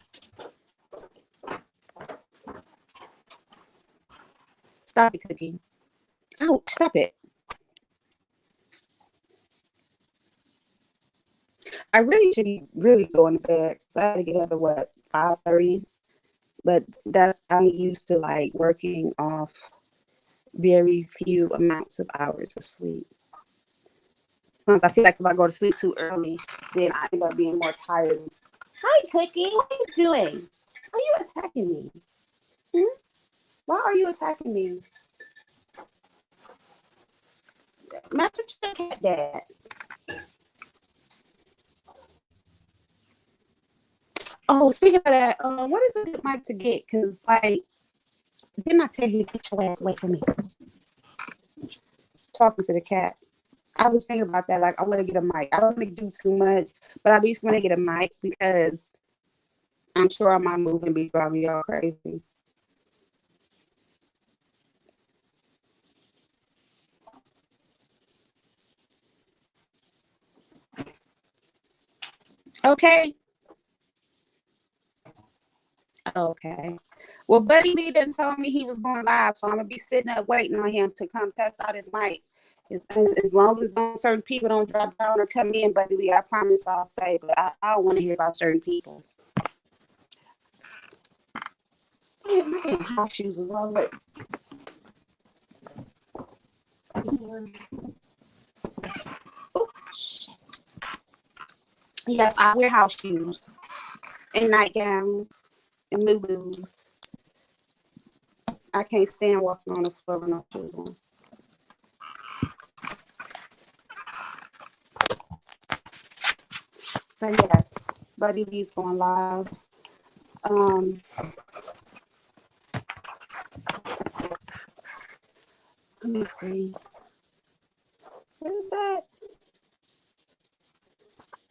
Stop it, Cookie. Oh, stop it. I really should be really going to bed. So I had to get up at what, 5:30? But I'm used to like working off very few amounts of hours of sleep. Sometimes I feel like if I go to sleep too early, then I end up being more tired. Hi, Cookie. What are you doing? Are you attacking me? Hmm? Why are you attacking me? Master Cat Dad. Oh, speaking of that, what is a good mic to get? Because, like, didn't I tell you to get your ass away from me? Talking to the cat. I was thinking about that. Like, I want to get a mic. I don't want to do too much, but I at least want to get a mic because I'm sure I might move and be driving y'all crazy. Okay. Okay. Well, Buddy Lee done told me he was going live, so I'm gonna be sitting up waiting on him to come test out his mic. As long as certain people don't drop down or come in, Buddy Lee, I promise I'll stay. But I don't want to hear about certain people. Man, my damn house shoes is all lit. Oh, shit. Yes, I wear house shoes and nightgowns and moo-boos. I can't stand walking on the floor with no shoes on. So yes, Buddy Lee's going live. Let me see. What is that?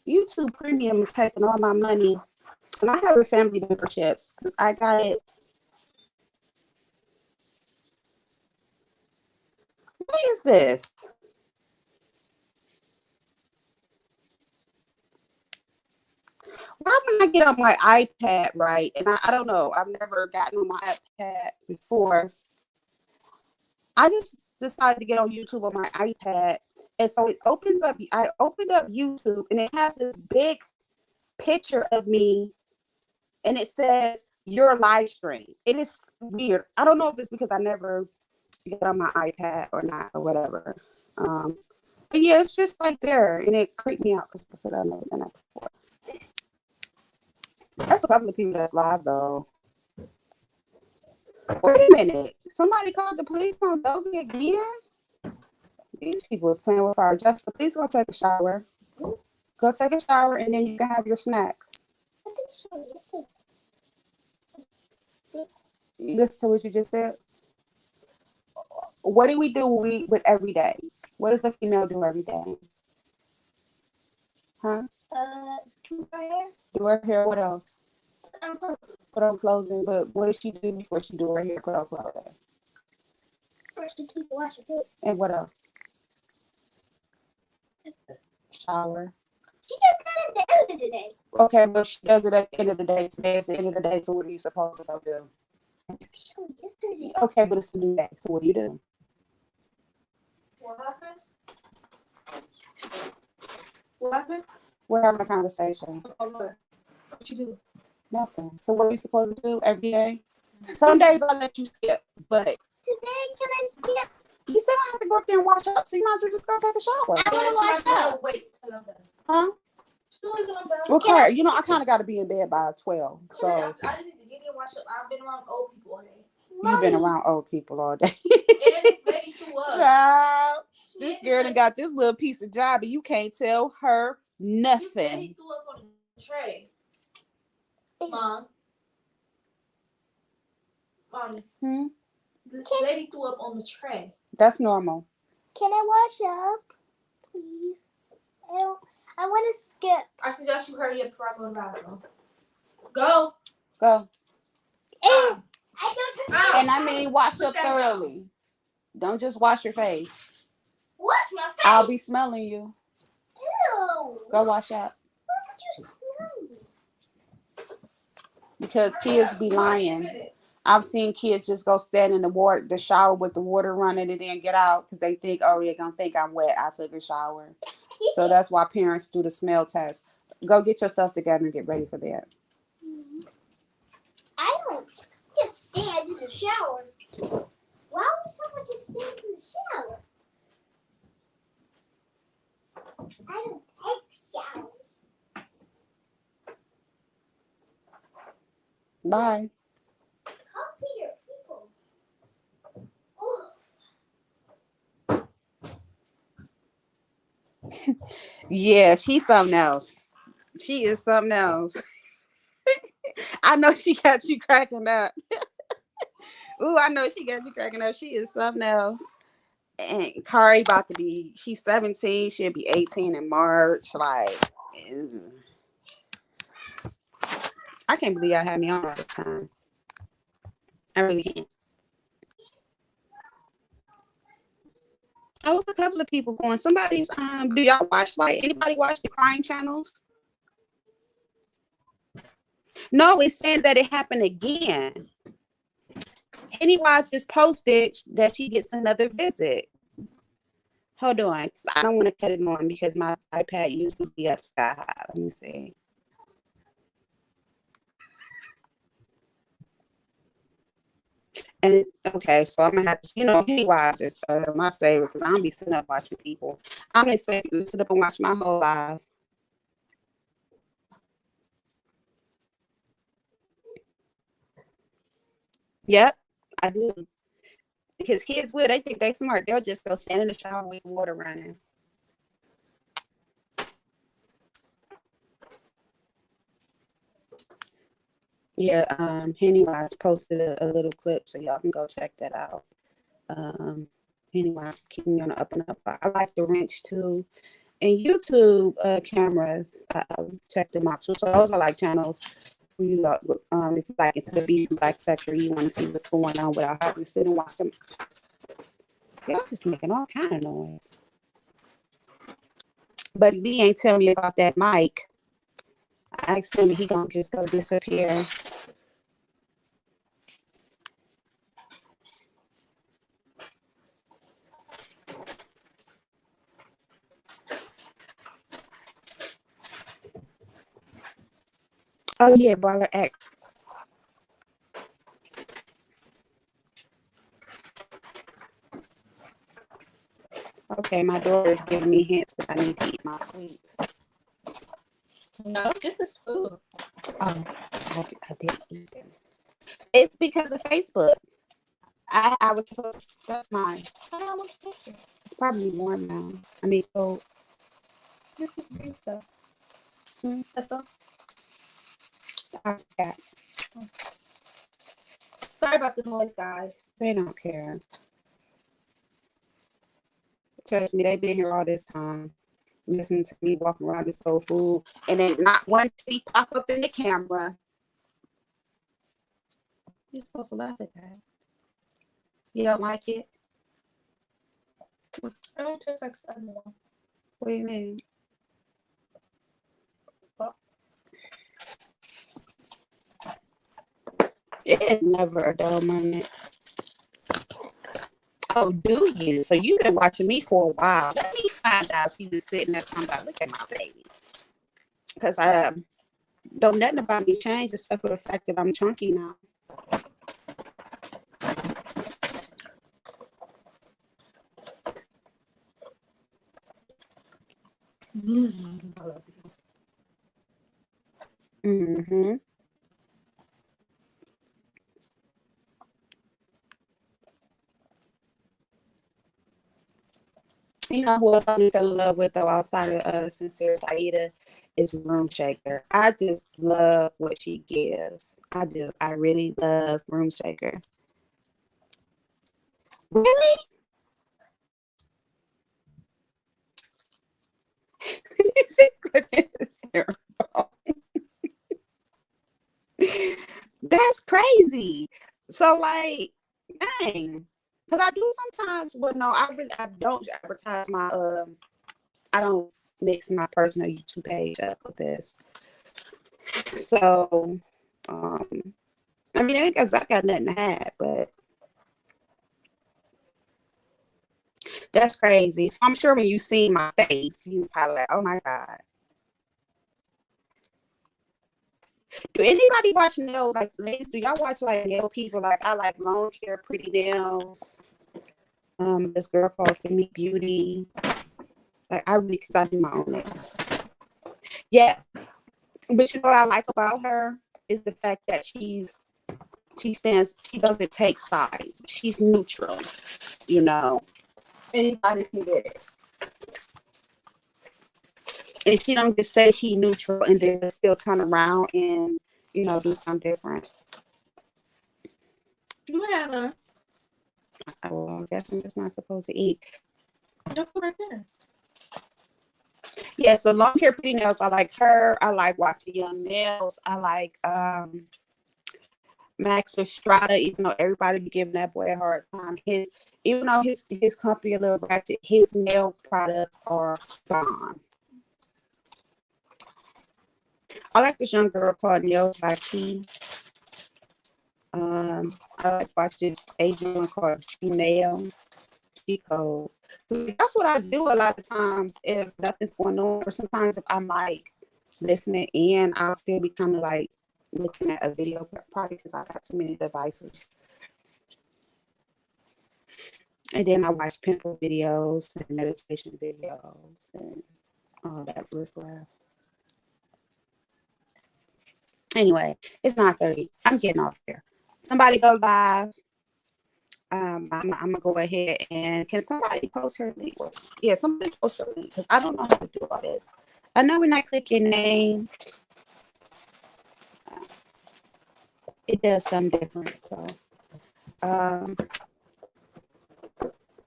YouTube Premium is taking all my money. And I have a family memberships. I got it. What is this? when I get on my iPad, right? And I don't know, I've never gotten on my iPad before. I just decided to get on YouTube on my iPad. And so it opens up, I opened up YouTube and it has this big picture of me and it says your live stream. It is weird. I don't know if it's because I never get on my iPad or not or whatever. But yeah, it's just like there and it creeped me out because I said I've never done that before. There's a couple of people that's live though. Wait a minute. Somebody called the police on Dovey again? These people is playing with fire. Jessica, please go take a shower. Go take a shower and then you can have your snack. I think so. Yesterday. You listen to what you just said? What do we do with every day? What does a female do every day? Huh? Do her hair. Do her hair. What else? Clothes. Put on clothing. But what does she do before she do her hair? Put on clothing. Brush your teeth, wash your face. And what else? Shower. She just got at the end of the day. Okay, but she does it at the end of the day. Today is the end of the day, so what are you supposed to go do? Show yesterday. Okay, but it's a new day, so what do you do? What happened? What happened? We're having a conversation. What you do? Nothing. So what are you supposed to do every day? Some days I'll let you skip, but Today, can I skip? you still don't have to go up there and wash up, so you might as well just go take a shower. I want to wash up. Wait till I'm done. Huh? Till I'm done. Well, Claire, you know, I kind of got to be in bed by 12, so I need to get in, wash up. I've been around old people all day. you've been around old people all day. And this lady threw up. Child, this girl done got this little piece of job, and you can't tell her This lady nothing. threw up on the tray. Mom. This lady threw up on the tray. That's normal. Can I wash up, please? I want to skip. I suggest you hurry up before I go to the bathroom. Go. Go. I don't have to And I mean, wash up thoroughly. Don't just wash your face. wash my face. I'll be smelling you. Ew. Go wash up. Why would you smell me? Because kids be lying. I've seen kids just go stand in the shower with the water running and then get out because they think, oh, they're going to think I'm wet. I took a shower. So that's why parents do the smell test. Go get yourself together and get ready for bed. I don't just stand in the shower. Why would someone just stand in the shower? I don't take showers. Bye. Talk to your peoples. Yeah, she's something else. She is something else. I know she got you cracking up. Ooh, I know she got you cracking up. She is something else. And Kari she's 17. She'll be 18 in March. Like, ew. I can't believe y'all had me on all the time. I really can't. I was a couple of people going. Somebody's do y'all watch anybody watch the crime channels? No, it's saying that it happened again. Pennywise just posted that she gets another visit. Hold on. I don't want to cut it on because my iPad used to be up sky high. Let me see. And okay, so I'm gonna have to, Pennywise is my favorite because I don't be sitting up watching people. I'm gonna expect you to sit up and watch my whole life. Yep, I do. Because kids they think they smart. They'll just go stand in the shower with water running. Yeah, Pennywise posted a little clip, so y'all can go check that out. Pennywise keeping me on the up and up. I like the wrench too. And YouTube cameras, check them out too. So those are like channels for you, if you like into the beef and black sector, you want to see what's going on without having to sit and watch them. Y'all just making all kind of noise. But Lee ain't telling me about that mic. I asked him if he gonna just go disappear. Oh yeah, brother X. Okay, my daughter is giving me hints that I need to eat my sweets. No, this is food. Oh, I didn't eat them. It's because of Facebook. I was supposed. That's mine. How much is it? It's probably warm now. I mean, cold. This is green stuff. Hmm. That's all. I forgot. Sorry about the noise, guys. They don't care. Trust me, they've been here all this time, listening to me walking around this whole food, and then not one titty pop up in the camera. You're supposed to laugh at that. You don't like it? It don't taste like the other one. What do you mean? It is never a dull moment. Oh, do you? So you've been watching me for a while. Let me find out if you been sitting there talking about, look at my baby. Because don't nothing about me change except for the fact that I'm chunky now. I love these. Mm-hmm. You know who else I fell in love with though outside of Sincere Saida is Room Shaker. I just love what she gives. I do. I really love Room Shaker. Really? It's terrible. That's crazy. So like, dang. Because I do sometimes, well, no, I don't advertise my I don't mix my personal YouTube page up with this. So I mean, I guess I got nothing to hide, but that's crazy. So I'm sure when you see my face, you probably like, oh my God. Do anybody watch nail, like, ladies, do y'all watch like nail people? Like, I like long hair, pretty nails. This girl called Femi Beauty. Like, I really, because I do my own nails. Yeah. But you know what I like about her is the fact that she doesn't take sides. She's neutral, you know. Anybody can get it. And she don't just say she neutral and then still turn around and, you know, do something different. You had a. Well, I guess I'm just not supposed to eat. Your food right there. Yeah, so long hair, pretty nails. I like her. I like watching Young Nails. I like Max Estrada, even though everybody be giving that boy a hard time. Even though his company a little ratchet, his nail products are bomb. I like this young girl called Nails by Key. I like watching this Asian one called True Nail. She cold. So that's what I do a lot of times if nothing's going on, or sometimes if I'm like listening in, I'll still be kind of like looking at a video, probably because I got too many devices. And then I watch pimple videos and meditation videos and all that riffraff. Anyway, it's 9:30. I'm getting off here. Somebody go live. I'm gonna go ahead and can somebody post her link? Yeah, somebody post her link because I don't know how to do all this. I know when I click your name, it does something different. So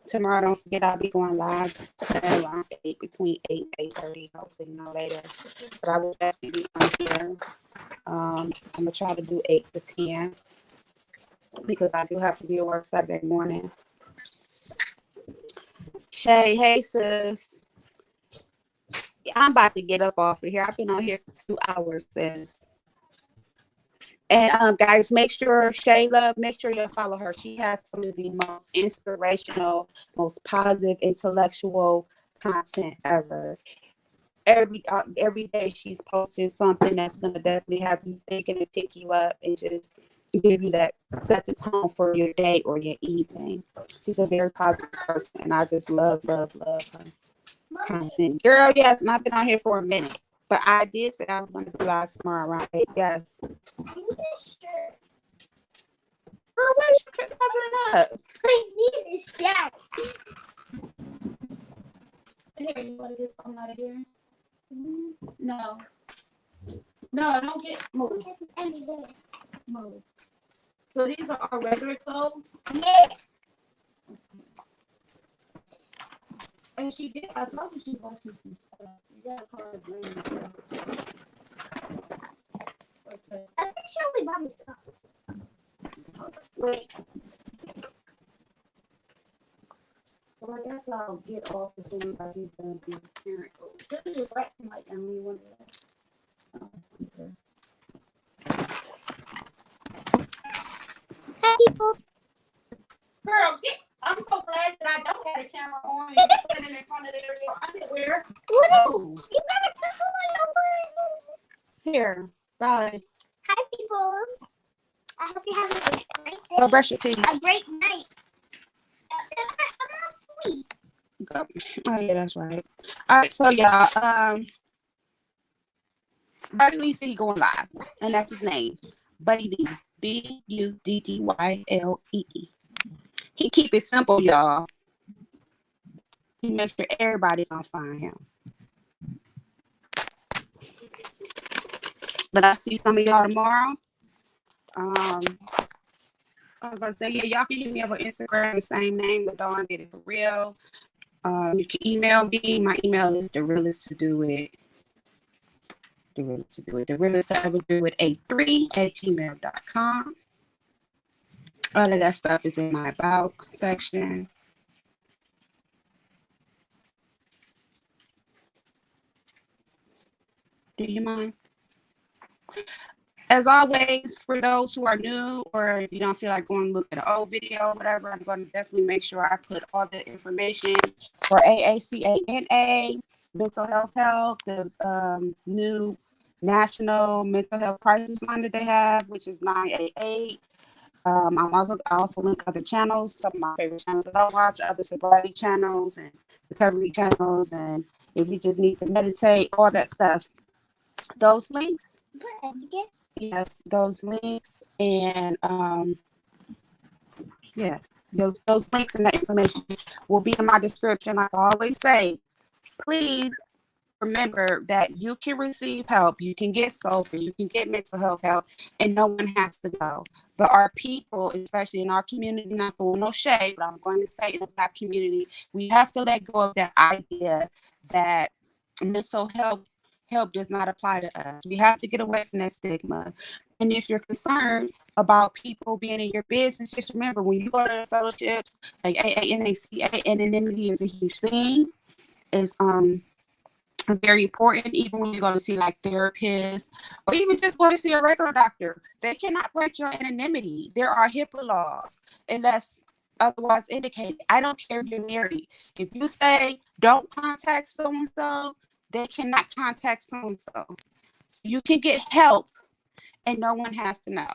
tomorrow, don't forget I'll be going live around 8, between 8 and 8:30, hopefully no later. But I will definitely be on here. I'm gonna try to do 8 to 10 because I do have to be at work Saturday morning. Shay, hey sis. I'm about to get up off of here. I've been on here for 2 hours, sis. And guys, make sure Shayla, make sure you follow her. She has some of the most inspirational, most positive, intellectual content ever. Every day she's posting something that's gonna definitely have you thinking and pick you up and just give you that set the tone for your day or your evening. She's a very positive person, and I just love her content. Girl, yes, and I've been on here for a minute. But I did say I was going to be live tomorrow around 8. Yes. I need a shirt. Girl, why is you covering up? I need a shirt. Here, you want to get something out of here? No. No, don't get move. Move. So these are our regular clothes? Yeah. And she did. I told you she bought you some stuff. You got a car green. I think she only bought me socks. Wait. Well, I guess I'll get off as soon as I get done being a parent. Oh, this is right tonight, Emily. One of that. Hi, people. Girl, I'm so glad that I don't have a camera on and you're standing in front of your underwear. What is? Oh. You gotta put one over. Here, bye. Hi, people. I hope you have a great day. Go brush your teeth. A great night. I'm not sweet. Go. Oh yeah, that's right. All right, so y'all, Buddy Lee said he going live, and that's his name, Buddy D, Buddyle. He keep it simple, y'all. He makes sure everybody gonna find him. But I'll see some of y'all tomorrow. I was gonna say, yeah, y'all can hit me up on Instagram, the same name, the Dawn did it for real. You can email me. My email is the realest to do it. The realest to do it. The realest to ever do it 83@gmail.com. All of that stuff is in my about section. Do you mind? As always, for those who are new, or if you don't feel like going to look at an old video, whatever, I'm going to definitely make sure I put all the information for AACANA, mental health help, the new national mental health crisis line that they have, which is 988. I also link other channels, some of my favorite channels that I watch, other sobriety channels and recovery channels, and if you just need to meditate, all that stuff. Those links. Yes, those links and yeah, those links and that information will be in my description. Like I always say, please remember that you can receive help, you can get sober, you can get mental health help, and no one has to go. But our people, especially in our community, not throwing no shade, but I'm going to say in the Black community, we have to let go of that idea that mental health help does not apply to us. We have to get away from that stigma. And if you're concerned about people being in your business, just remember when you go to the fellowships, like AANACA, anonymity is a huge thing. It's very important, even when you're going to see like therapists or even just going to see a regular doctor. They cannot break your anonymity. There are HIPAA laws unless otherwise indicated. I don't care if you're married. If you say don't contact so-and-so, they cannot contact so-and-so. So you can get help and no one has to know.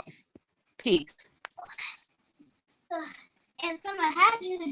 Peace. And someone had you to